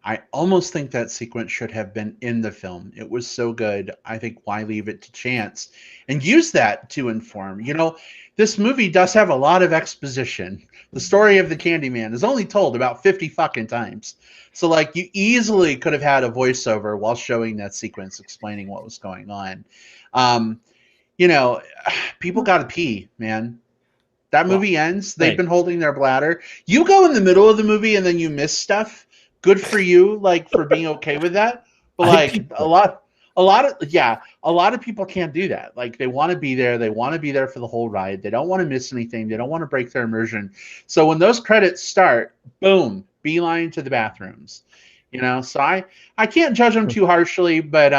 I almost think that sequence should have been in the film. It was so good. I think why leave it to chance and use that to inform? This movie does have a lot of exposition. The story of the Candyman is only told about 50 fucking times. So like you easily could have had a voiceover while showing that sequence explaining what was going on. People got to pee, man. That movie ends. They've been holding their bladder. You go in the middle of the movie and then you miss stuff. Good for you, like for being okay with that. But like a lot of people can't do that. Like they want to be there. They want to be there for the whole ride. They don't want to miss anything. They don't want to break their immersion. So when those credits start, boom, beeline to the bathrooms. So I can't judge them too harshly, but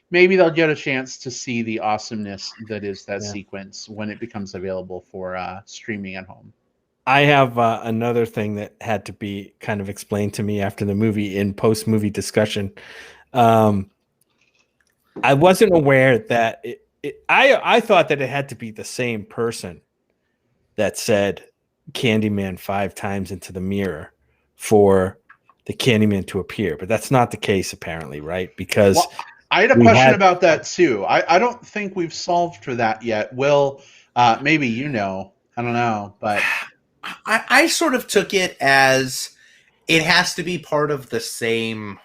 maybe they'll get a chance to see the awesomeness that is that sequence when it becomes available for streaming at home. I have another thing that had to be kind of explained to me after the movie in post-movie discussion. I wasn't aware that I thought that it had to be the same person that said Candyman 5 times into the mirror for the Candyman to appear, but that's not the case apparently, right? Because I had a question about that too. I don't think we've solved for that yet. Will, maybe I don't know, but I sort of took it as it has to be part of the same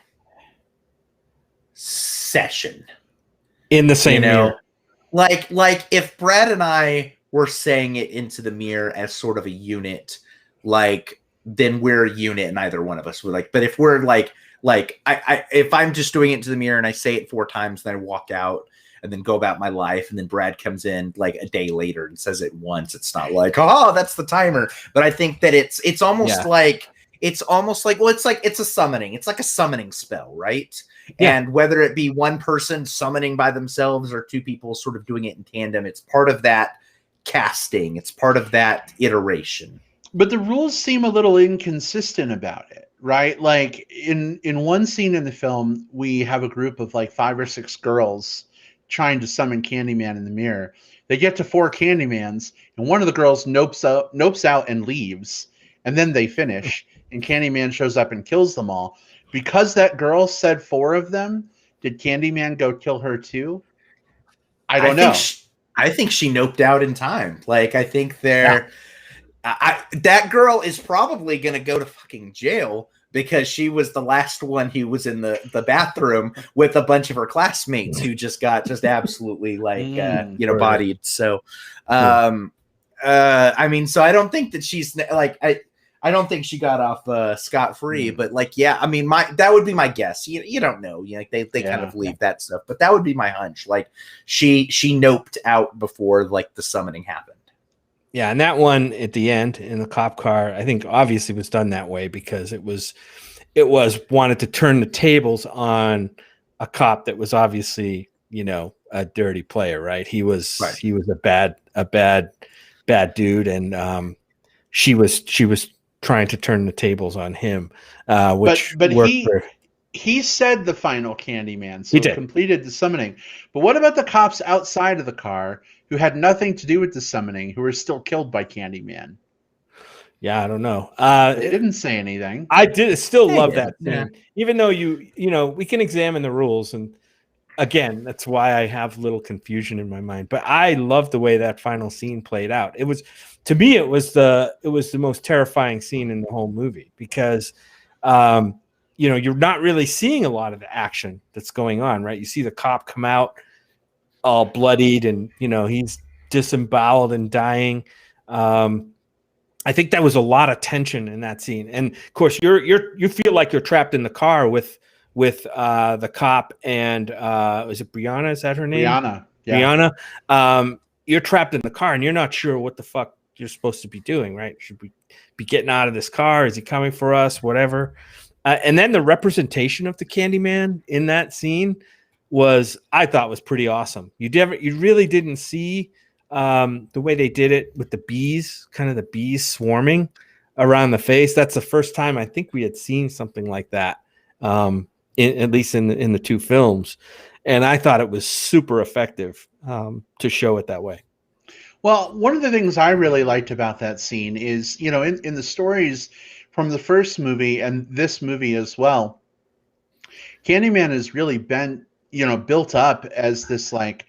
session. In the same mirror. Like if Brad and I were saying it into the mirror as sort of a unit, like then we're a unit and either one of us would like, but if we're like if I'm just doing it into the mirror and I say it 4 times, then I walk out and then go about my life, and then Brad comes in like a day later and says it once, it's not like, oh, that's the timer. But I think that it's almost like it's a summoning. It's like a summoning spell, right? Yeah. And whether it be one person summoning by themselves or 2 people sort of doing it in tandem, it's part of that casting. It's part of that iteration. But the rules seem a little inconsistent about it, right? Like in one scene in the film, we have a group of like 5 or 6 girls trying to summon Candyman in the mirror. They get to 4 Candymans, and one of the girls nopes out and leaves, and then they finish, and Candyman shows up and kills them all. Because that girl said 4 of them, did Candyman go kill her too? I don't know. I think she noped out in time. Like, I think that girl is probably going to go to fucking jail because she was the last one who was in the bathroom with a bunch of her classmates who just got absolutely bodied. So, I mean, so I don't think that she's like, I don't think she got off scot-free, but like, yeah, I mean, that would be my guess. You don't know, like they kind of leave that stuff, but that would be my hunch. Like she noped out before like the summoning happened. Yeah, and that one at the end in the cop car, I think obviously was done that way because it was wanted to turn the tables on a cop that was obviously, a dirty player, right? He was a bad dude, and she was trying to turn the tables on him, which but he said the final Candyman, so he completed the summoning. But what about the cops outside of the car who had nothing to do with the summoning, who were still killed by Candyman? Yeah, I don't know. They didn't say anything. I did still love that thing, even though we can examine the rules, and again, that's why I have little confusion in my mind. But I love the way that final scene played out. It was, to me, it was the most terrifying scene in the whole movie because, you're not really seeing a lot of the action that's going on, right? You see the cop come out all bloodied, and he's disemboweled and dying. I think that was a lot of tension in that scene, and of course, you feel like you're trapped in the car with with the cop and was it Brianna? Is that her name? Brianna. Yeah. Brianna. You're trapped in the car and you're not sure what the fuck you're supposed to be doing, right? Should we be getting out of this car? Is he coming for us? Whatever. And then the representation of the Candyman in that scene I thought was pretty awesome. You really didn't see the way they did it with the bees, kind of the bees swarming around the face. That's the first time I think we had seen something like that, at least in the two films. And I thought it was super effective to show it that way. Well, one of the things I really liked about that scene is, in the stories from the first movie and this movie as well, Candyman has really been, built up as this like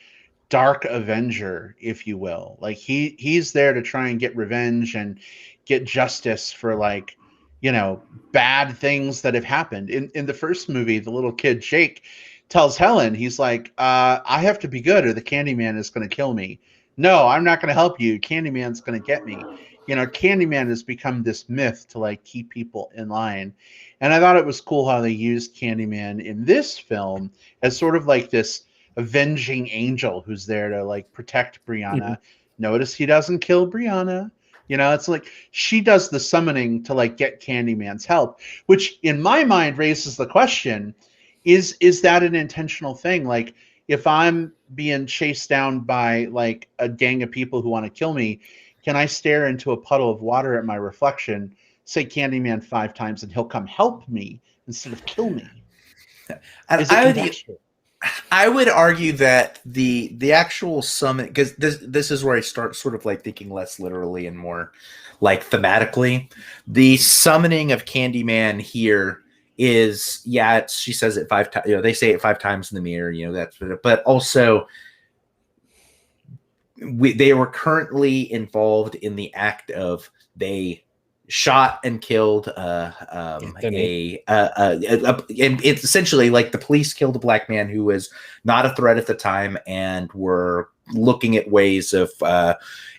dark avenger, if you will. Like he's there to try and get revenge and get justice for like, bad things that have happened. In the first movie, the little kid Jake tells Helen, he's like, I have to be good or the Candyman is going to kill me. No, I'm not going to help you. Candyman's going to get me. Candyman has become this myth to like keep people in line. And I thought it was cool how they used Candyman in this film as sort of like this avenging angel who's there to like protect Brianna. Mm-hmm. Notice he doesn't kill Brianna. It's like she does the summoning to like get Candyman's help, which in my mind raises the question, is that an intentional thing? Like, if I'm being chased down by like a gang of people who want to kill me, can I stare into a puddle of water at my reflection, say Candyman 5 times, and he'll come help me instead of kill me? I would argue that the actual summon, because this is where I start sort of like thinking less literally and more like thematically. The summoning of Candyman here is, she says it 5 times. They say it 5 times in the mirror. But also they were currently involved in the act of they shot and killed and it's essentially like the police killed a black man who was not a threat at the time and were looking at ways of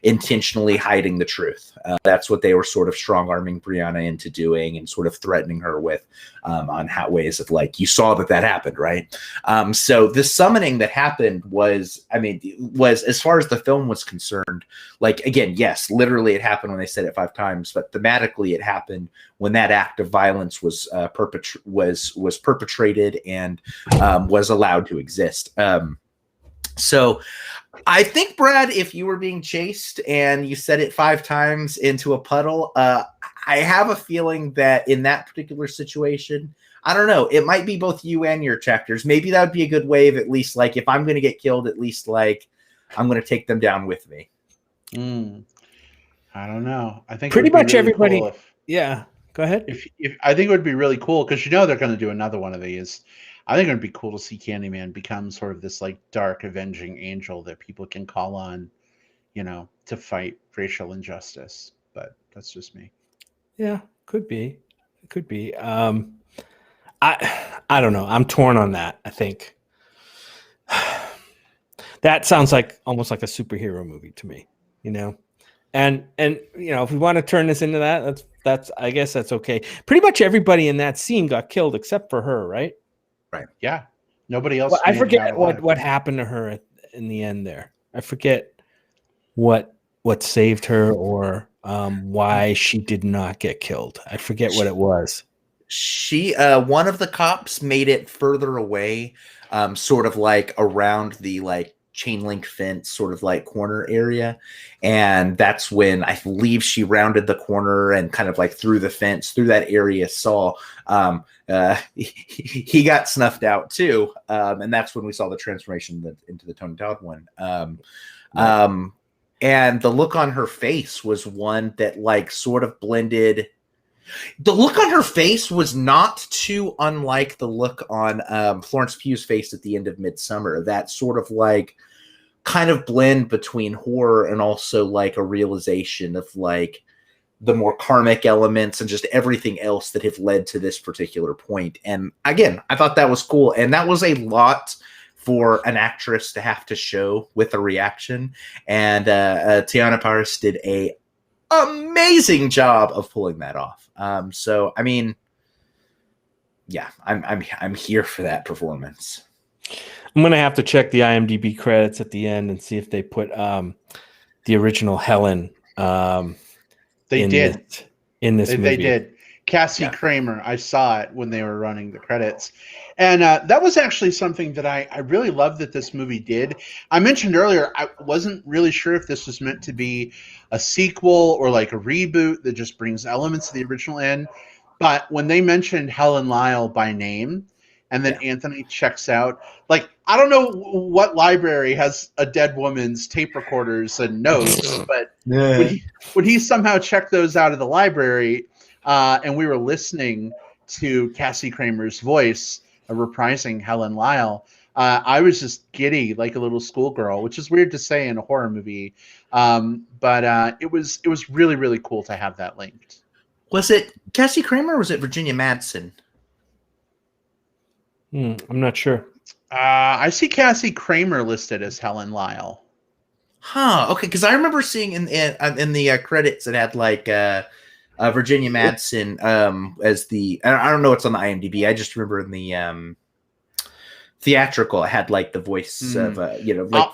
intentionally hiding the truth. That's what they were sort of strong-arming Brianna into doing and sort of threatening her with on ways of like, you saw that happened, right? So the summoning that happened was as far as the film was concerned, like, again, yes, literally it happened when they said it 5 times, but thematically it happened when that act of violence was perpetrated and was allowed to exist. So I think, Brad, if you were being chased and you said it 5 times into a puddle, I have a feeling that in that particular situation, I don't know, it might be both you and your chapters. Maybe that would be a good way of at least like, if I'm going to get killed, at least like I'm going to take them down with me. I don't know. I think pretty much really everybody. Cool go ahead. If I think it would be really cool because they're going to do another one of these. I think it would be cool to see Candyman become sort of this like dark avenging angel that people can call on, to fight racial injustice. But that's just me. Yeah, could be. It could be. I don't know. I'm torn on that. I think that sounds like almost like a superhero movie to me, And if we want to turn this into that's I guess that's okay. Pretty much everybody in that scene got killed except for her, right? Right. Yeah. Nobody else. Well, I forget what happened to her in the end there. I forget what saved her or why she did not get killed. I forget what it was. She one of the cops made it further away, sort of like around the like chain link fence sort of like corner area, and that's when I believe she rounded the corner and kind of like through the fence through that area saw he got snuffed out too, and that's when we saw the transformation into the Tony Todd one. And the look on her face was one that like sort of blended. The look on her face was not too unlike the look on Florence Pugh's face at the end of Midsommar. That sort of like kind of blend between horror and also like a realization of like the more karmic elements and just everything else that have led to this particular point. And again, I thought that was cool. And that was a lot for an actress to have to show with a reaction. And Tiana Paris did a amazing job of pulling that off. So, I mean, yeah, I'm here for that performance. I'm gonna have to check the IMDb credits at the end and see if they put the original Helen They did. in this movie. They did. Cassie Kramer, I saw it when they were running the credits. And that was actually something that I really loved that this movie did. I mentioned earlier, I wasn't really sure if this was meant to be a sequel or like a reboot that just brings elements of the original in. But when they mentioned Helen Lyle by name, and then Anthony checks out, like, I don't know what library has a dead woman's tape recorders and notes, but when he somehow checked those out of the library, and we were listening to Cassie Kramer's voice reprising Helen Lyle, I was just giddy like a little schoolgirl, which is weird to say in a horror movie. But it was really, really cool to have that linked. Was it Cassie Kramer or was it Virginia Madsen? I'm not sure. I see Cassie Kramer listed as Helen Lyle. Huh. Okay, because I remember seeing in the credits it had like Virginia Madsen as the. I don't know what's on the IMDb. I just remember in the theatrical it had like the voice of like.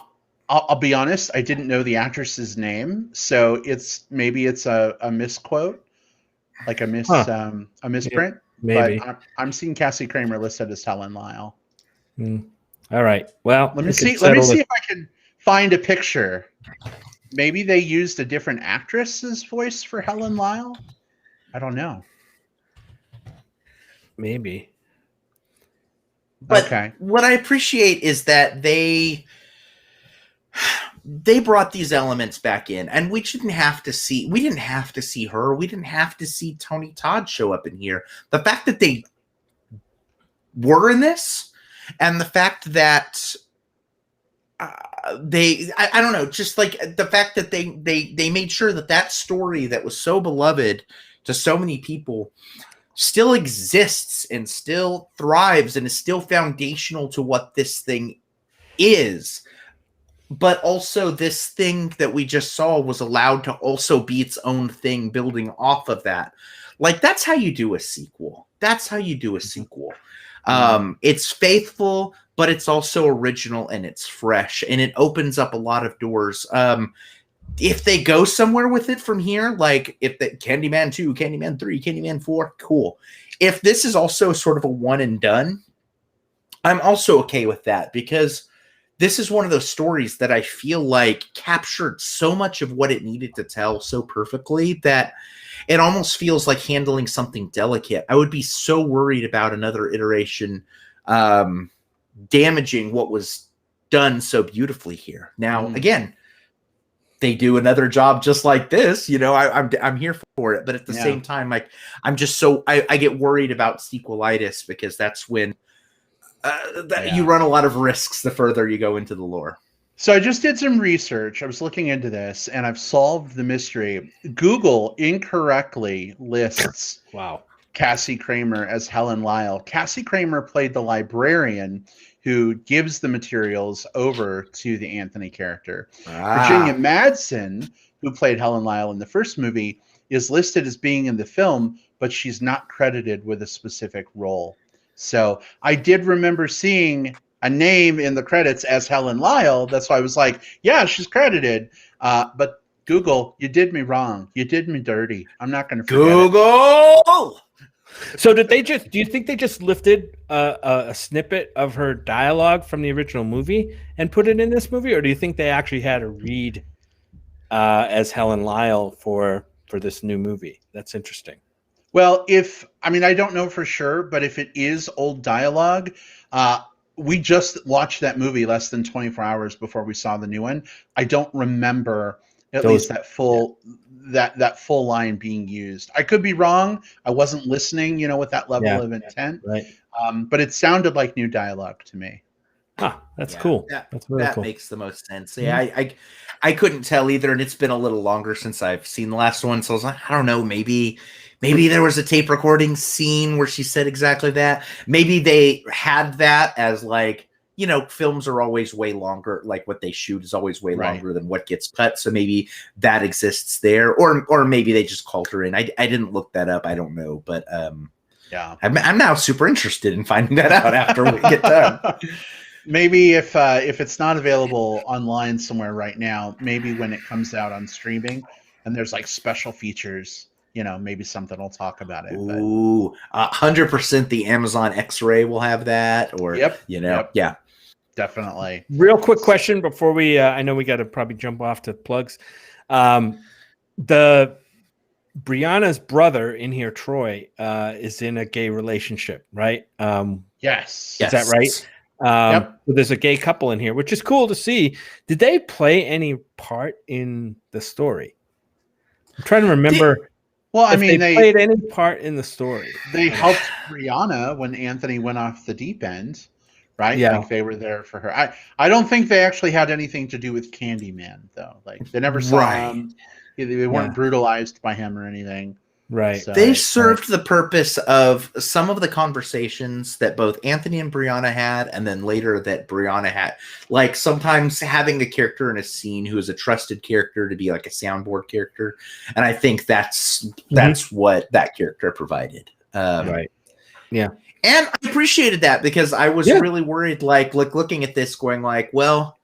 I'll be honest. I didn't know the actress's name, so maybe it's a misquote, like a misprint. Maybe. But I'm seeing Cassie Kramer listed as Helen Lyle. All right. Well, let me see if I can find a picture. Maybe they used a different actress's voice for Helen Lyle. I don't know. Maybe. But okay. What I appreciate is that they brought these elements back in, and we didn't have to see her. We didn't have to see Tony Todd show up in here. The fact that they were in this, and the fact that I don't know, just like the fact that they made sure that story that was so beloved to so many people still exists and still thrives and is still foundational to what this thing is. But also this thing that we just saw was allowed to also be its own thing, building off of that. Like, that's how you do a sequel. It's faithful, but it's also original and it's fresh, and it opens up a lot of doors. If they go somewhere with it from here, like if the Candyman 2, Candyman 3, Candyman 4, cool. If this is also sort of a one and done, I'm also okay with that, because this is one of those stories that I feel like captured so much of what it needed to tell so perfectly that it almost feels like handling something delicate. I would be so worried about another iteration damaging what was done so beautifully here. Now, again, they do another job just like this, I'm here for it. But at the same time, like, I'm just I get worried about sequelitis, because that's when you run a lot of risks the further you go into the lore. So I just did some research. I was looking into this, and I've solved the mystery. Google incorrectly lists Cassie Kramer as Helen Lyle. Cassie Kramer played the librarian who gives the materials over to the Anthony character. Virginia Madsen, who played Helen Lyle in the first movie, is listed as being in the film, but she's not credited with a specific role. So I did remember seeing a name in the credits as Helen Lyle. That's why I was like, yeah, she's credited. But Google, you did me wrong. You did me dirty. I'm not going to forget Google! So do you think they just lifted a snippet of her dialogue from the original movie and put it in this movie? Or do you think they actually had her read as Helen Lyle for this new movie? That's interesting. Well, I don't know for sure, but if it is old dialogue, we just watched that movie less than 24 hours before we saw the new one. I don't remember at least that full that full line being used. I could be wrong. I wasn't listening, with that level of intent. Right. But it sounded like new dialogue to me. That's cool. That's really cool. That makes the most sense. Yeah, I couldn't tell either, and it's been a little longer since I've seen the last one, so I was like, I don't know, maybe there was a tape recording scene where she said exactly that. Maybe they had that as like, films are always way longer. Like what they shoot is always way longer than what gets cut. So maybe that exists there, or maybe they just called her in. I didn't look that up. I don't know, but Yeah. I'm now super interested in finding that out after we get done. Maybe if it's not available online somewhere right now, maybe when it comes out on streaming and there's like special features, maybe something will talk about it. But Ooh, 100% the Amazon X-Ray will have that, or yep, yeah. definitely. Real quick question before we, I know we got to probably jump off to plugs. The Brianna's brother in here, Troy, is in a gay relationship, right? Yes. Is that right? Yep. So there's a gay couple in here, which is cool to see. Did they play any part in the story? I'm trying to remember. They played any part in the story. They helped Brianna when Anthony went off the deep end, right? Yeah. Like they were there for her. I don't think they actually had anything to do with Candyman, though. Like they never saw him. They weren't brutalized by him or anything. Right. So, they served the purpose of some of the conversations that both Anthony and Brianna had, and then later that Brianna had. Like sometimes having a character in a scene who is a trusted character to be like a soundboard character, and I think that's what that character provided. Right. Yeah. And I appreciated that because I was really worried, like looking at this, going like, well.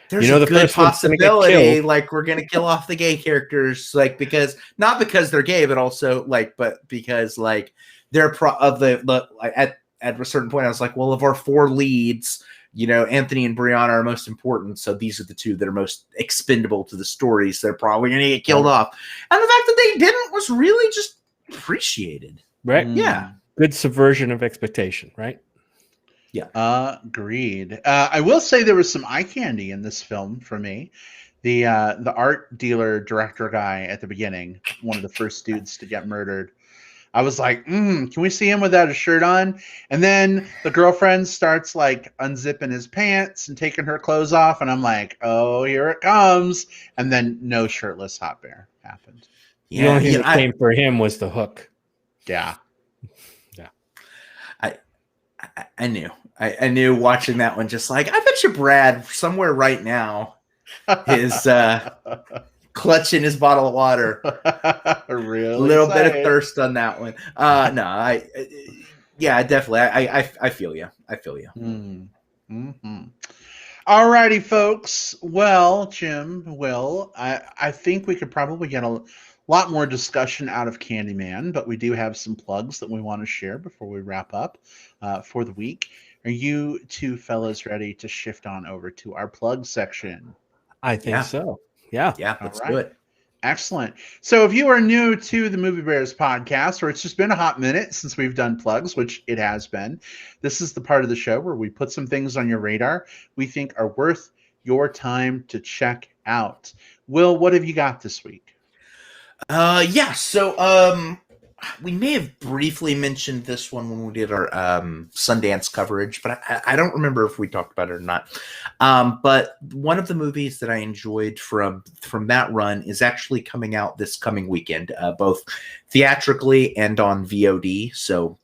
There's a good possibility, like we're gonna kill off the gay characters, like because not because they're gay, but also but because like they're at a certain point, I was like, well, of our 4 leads, Anthony and Brianna are most important, so these are the 2 that are most expendable to the stories. So they're probably gonna get killed off, and the fact that they didn't was really just appreciated. Right? Yeah, good subversion of expectation, right? Yeah. Agreed. I will say there was some eye candy in this film for me. The art dealer director guy at the beginning, one of the first dudes to get murdered. I was like, can we see him without a shirt on? And then the girlfriend starts like unzipping his pants and taking her clothes off, and I'm like, oh, here it comes. And then no shirtless hot bear happened. Yeah, the only thing that came for him was the hook. Yeah. I knew. I knew watching that one, just like, I bet you Brad somewhere right now is clutching his bottle of water. Really? A little bit of thirst on that one. No, definitely. I feel you. I feel you. Mm-hmm. All righty, folks. Well, Jim, Will, I think we could probably get a lot more discussion out of Candyman, but we do have some plugs that we want to share before we wrap up for the week. Are you 2 fellas ready to shift on over to our plug section? I think so. Yeah. Yeah, let's do it. Excellent. So if you are new to the Movie Bears podcast, or it's just been a hot minute since we've done plugs, which it has been, this is the part of the show where we put some things on your radar we think are worth your time to check out. Will, what have you got this week? So we may have briefly mentioned this one when we did our Sundance coverage, but I don't remember if we talked about it or not. But one of the movies that I enjoyed from that run is actually coming out this coming weekend, both theatrically and on VOD. So,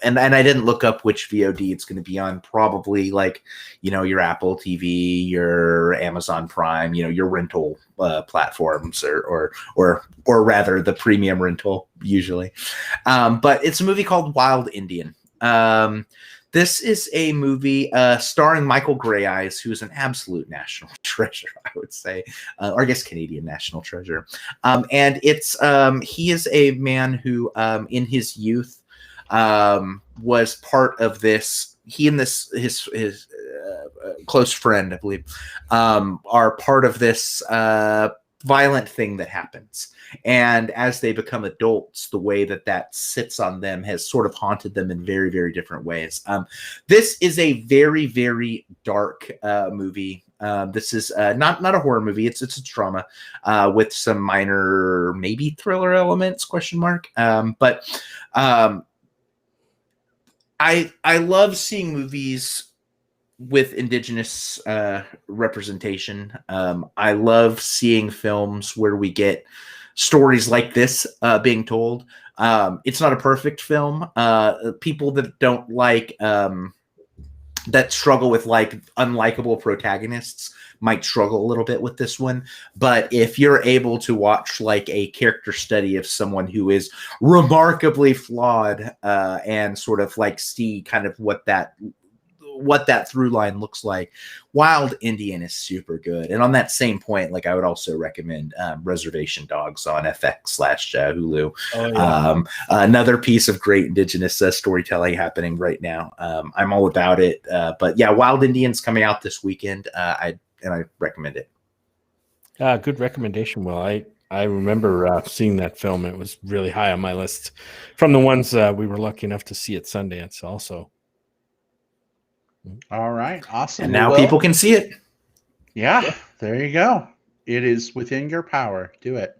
and I didn't look up which VOD it's going to be on. Probably like, your Apple TV, your Amazon Prime, your rental platforms, or rather the premium rental usually. But it's a movie called Wild Indian. This is a movie starring Michael Grey Eyes, who is an absolute national treasure, I would say, or I guess Canadian national treasure. And it's he is a man who, in his youth, was part of this. He and his close friend, I believe, are part of this violent thing that happens. And as they become adults, the way that sits on them has sort of haunted them in very, very different ways. This is a very, very dark movie. This is not a horror movie. It's a drama with some minor, maybe thriller elements, ? But I love seeing movies with Indigenous representation. I love seeing films where we get stories like this being told. It's not a perfect film. People that don't like that struggle with like unlikable protagonists might struggle a little bit with this one. But if you're able to watch like a character study of someone who is remarkably flawed and sort of like see kind of what that through line looks like, Wild Indian is super good. And on that same point, like I would also recommend Reservation Dogs on FX/Hulu. Oh, yeah. Another piece of great indigenous storytelling happening right now. I'm all about it. But yeah, Wild Indian's coming out this weekend. I recommend it. Good recommendation, Will. I remember seeing that film. It was really high on my list from the ones we were lucky enough to see at Sundance also. All right, awesome. And now people can see it. Yeah, there you go. It is within your power. Do it.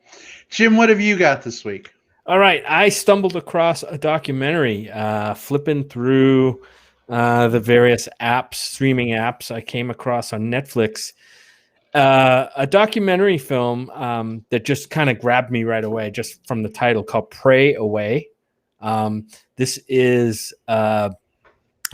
Jim, what have you got this week? All right, I stumbled across a documentary flipping through the various apps, streaming apps I came across on Netflix. A documentary film that just kind of grabbed me right away, just from the title, called Pray Away. This is a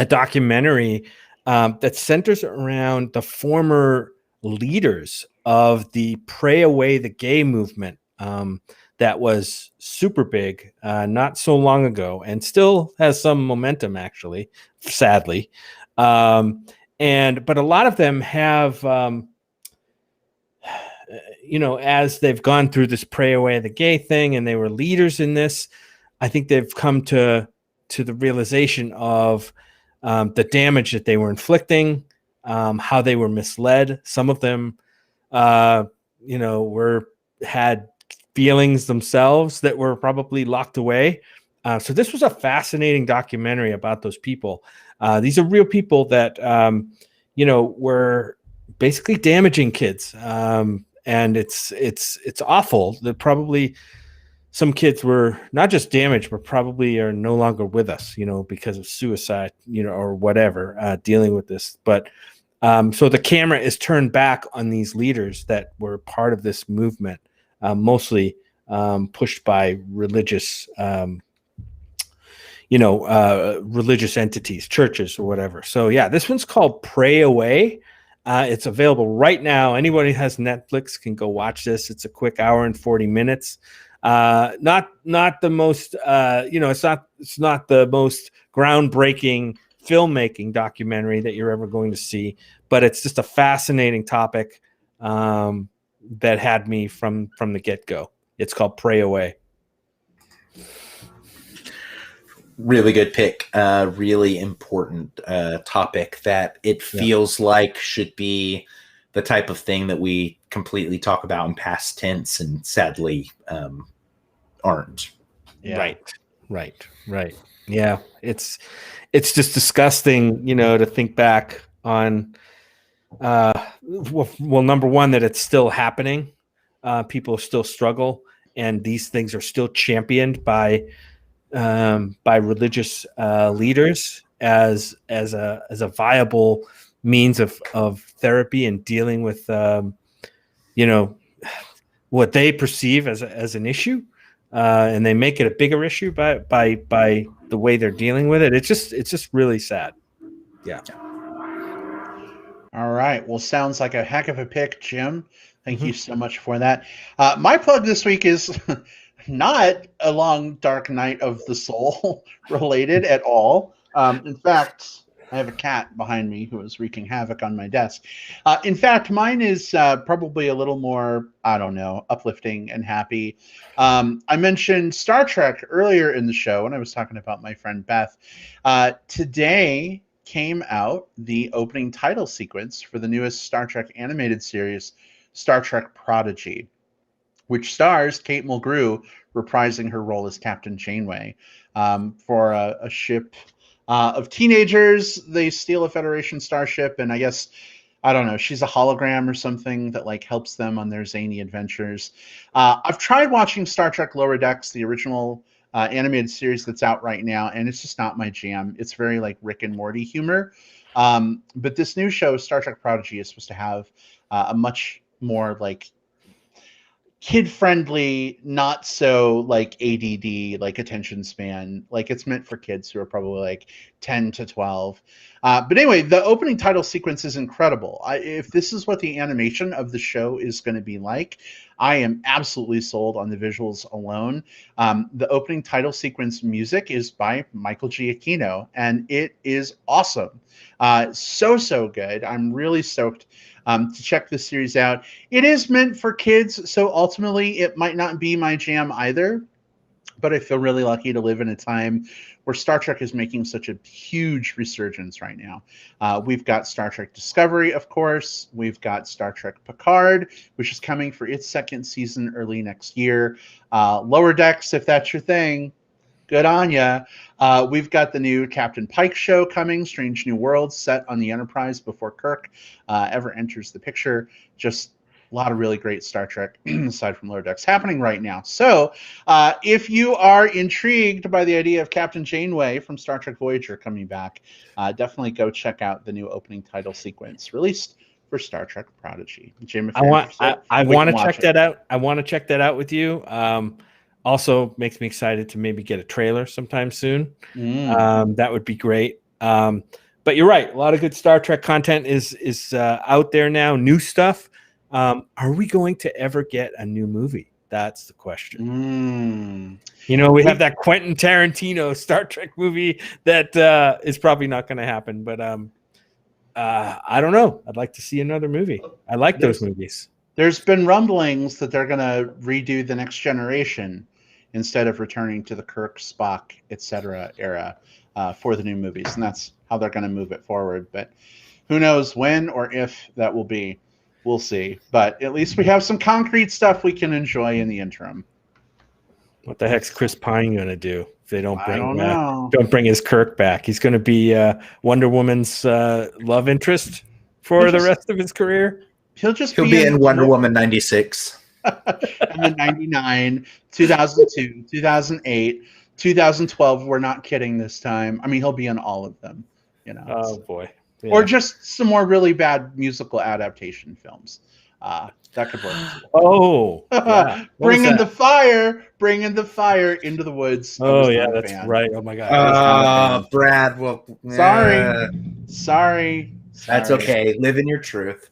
documentary that centers around the former leaders of the Pray Away the Gay movement that was super big not so long ago and still has some momentum, actually, sadly. But a lot of them have, as they've gone through this Pray Away the Gay thing and they were leaders in this, I think they've come to the realization of the damage that they were inflicting, how they were misled. Some of them, had feelings themselves that were probably locked away. So this was a fascinating documentary about those people. These are real people that, were basically damaging kids. And it's awful that probably some kids were not just damaged, but probably are no longer with us, because of suicide, or whatever, dealing with this. But so the camera is turned back on these leaders that were part of this movement, mostly pushed by religious, religious entities, churches or whatever. So yeah, this one's called Pray Away. It's available right now. Anybody who has Netflix can go watch this. It's a quick hour and 40 minutes. Not the most, it's not the most groundbreaking filmmaking documentary that you're ever going to see, but it's just a fascinating topic that had me from the get-go. It's called Pray Away. Really good pick. Really important topic that it feels like should be the type of thing that we completely talk about in past tense and sadly aren't. Yeah. Right. Yeah, it's just disgusting, to think back on. Well, number one, that it's still happening. People still struggle, and these things are still championed by religious leaders as a viable means of therapy and dealing with what they perceive as an issue, and they make it a bigger issue by the way they're dealing with it. It's just really sad. Yeah. All right. Well, sounds like a heck of a pick, Jim. Thank you so much for that. My plug this week is not along Dark Night of the Soul related at all. In fact, I have a cat behind me who is wreaking havoc on my desk. In fact, mine is probably a little more, uplifting and happy. I mentioned Star Trek earlier in the show when I was talking about my friend Beth. Today came out the opening title sequence for the newest Star Trek animated series, Star Trek Prodigy, which stars Kate Mulgrew reprising her role as Captain Janeway. For a ship of teenagers, they steal a Federation starship, and I guess, she's a hologram or something that helps them on their zany adventures. I've tried watching Star Trek Lower Decks, the original animated series that's out right now, and it's just not my jam. It's very Rick and Morty humor. But this new show, Star Trek Prodigy, is supposed to have a much more kid friendly, not so like ADD, like attention span. Like it's meant for kids who are probably like 10 to 12. But anyway, the opening title sequence is incredible. If this is what the animation of the show is going to be like, I am absolutely sold on the visuals alone. The opening title sequence music is by Michael Giacchino, and it is awesome. So good. I'm really stoked to check this series out. It is meant for kids, so ultimately it might not be my jam either. But I feel really lucky to live in a time where Star Trek is making such a huge resurgence right now. We've got Star Trek Discovery, of course. We've got Star Trek Picard, which is coming for its second season early next year. Lower Decks, if that's your thing. Good on ya. We've got the new Captain Pike show coming, Strange New Worlds, set on the Enterprise before Kirk ever enters the picture. Just a lot of really great Star Trek, aside from Lower Decks, happening right now. So if you are intrigued by the idea of Captain Janeway from Star Trek Voyager coming back, definitely go check out the new opening title sequence released for Star Trek Prodigy. Jim, if I you're want interested, I we want can to watch check it. that out. I want to check that out with you. Also makes me excited to maybe get a trailer sometime soon. That would be great. But you're right. A lot of good Star Trek content is out there now. New stuff. Are we going to ever get a new movie? That's the question. You know, we have that Quentin Tarantino Star Trek movie that is probably not going to happen. But I don't know. I'd like to see another movie. I like those movies. There's been rumblings that they're going to redo The Next Generation instead of returning to the Kirk, Spock, etc. era for the new movies, and that's how they're going to move it forward. But who knows when or if that will be? We'll see. But at least we have some concrete stuff we can enjoy in the interim. What the heck's Chris Pine going to do if they don't bring don't bring his Kirk back? He's going to be Wonder Woman's love interest for the rest of his career. He'll be in Wonder Woman 96. And then 99, 2002, 2008, 2012. We're not kidding this time. I mean, he'll be in all of them, you know. Oh boy. Yeah. Or just some more really bad musical adaptation films. That could work too. Oh, yeah. Bringing the fire into the woods. Oh yeah, that's right. Oh my god. Brad, well, sorry. That's okay. Live in your truth.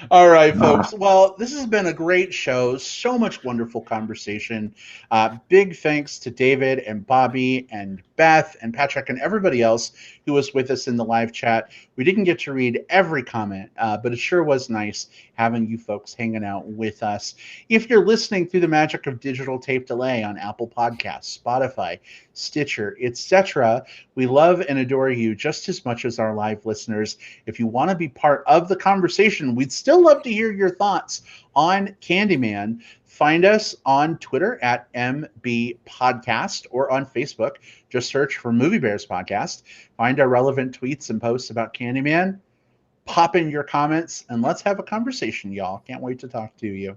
All right, folks. Well, this has been a great show. So much wonderful conversation. Big thanks to David and Bobby and Beth and Patrick and everybody else who was with us in the live chat. We didn't get to read every comment, but it sure was nice having you folks hanging out with us. If you're listening through the magic of digital tape delay on Apple Podcasts, Spotify, Stitcher, etc., we love and adore you just as much as our live listeners. If you want to be part of the conversation, we'd still love to hear your thoughts on Candyman. Find us on Twitter at MB Podcast or on Facebook. Just search for Movie Bears Podcast. Find our relevant tweets and posts about Candyman. Pop in your comments and let's have a conversation, y'all. Can't wait to talk to you.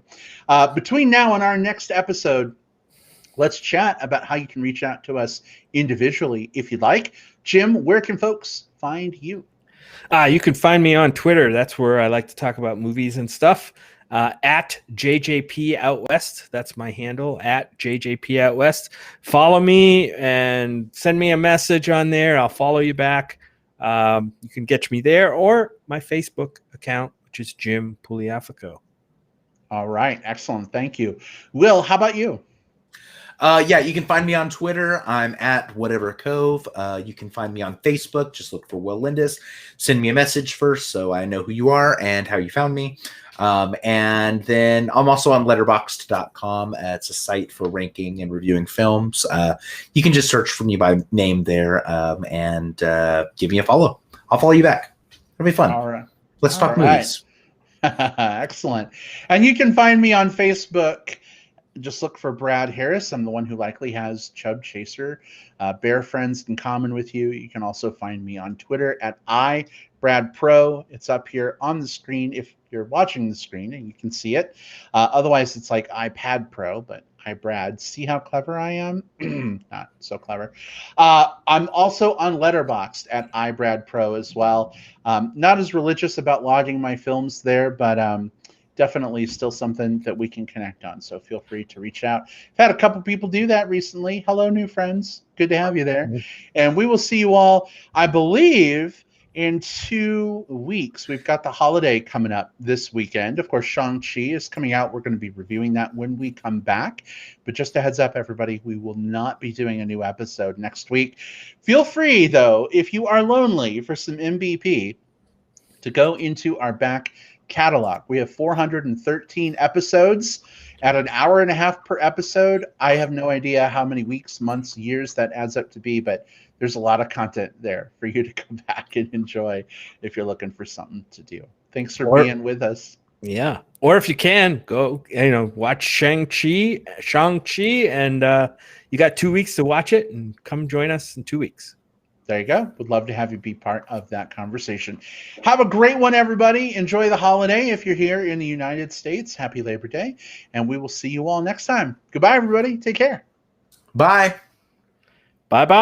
Between now and our next episode, let's chat about how you can reach out to us individually if you'd like. Jim, where can folks find you? You can find me on Twitter. That's where I like to talk about movies and stuff. At JJP Out West. That's my handle, at JJP Out West. Follow me and send me a message on there. I'll follow you back. You can get me there or my Facebook account, which is Jim Pugliafico. All right. Excellent. Thank you. Will, how about you? Yeah, you can find me on Twitter. I'm at Whatever Cove. You can find me on Facebook. Just look for Will Lindis. Send me a message first so I know who you are and how you found me. And then I'm also on letterboxd.com. It's a site for ranking and reviewing films. You can just search for me by name there and give me a follow. I'll follow you back. It'll be fun. All right. Let's talk movies. Excellent. And you can find me on Facebook. Just look for Brad Harris. I'm the one who likely has Chub Chaser, bear friends in common with you. You can also find me on Twitter at iBradPro. It's up here on the screen if you're watching the screen and you can see it. Otherwise, it's like iPad Pro, but iBrad. See how clever I am? Not so clever. I'm also on Letterboxd at iBradPro as well. Not as religious about logging my films there, but definitely still something that we can connect on. So feel free to reach out. I've had a couple people do that recently. Hello, new friends. Good to have you there. And we will see you all, I believe, in 2 weeks. We've got the holiday coming up this weekend. Of course, Shang-Chi is coming out. We're going to be reviewing that when we come back. But just a heads up, everybody, we will not be doing a new episode next week. Feel free, though, if you are lonely for some MBP, to go into our back catalog. We have 413 episodes at an hour and a half per episode. I have no idea how many weeks, months, years that adds up to be, but there's a lot of content there for you to come back and enjoy if you're looking for something to do. Thanks for being with us. Yeah. Or if you can, go, watch Shang-Chi, and you got 2 weeks to watch it, and come join us in 2 weeks. There you go. Would love to have you be part of that conversation. Have a great one, everybody. Enjoy the holiday if you're here in the United States. Happy Labor Day. And we will see you all next time. Goodbye, everybody. Take care. Bye. Bye-bye.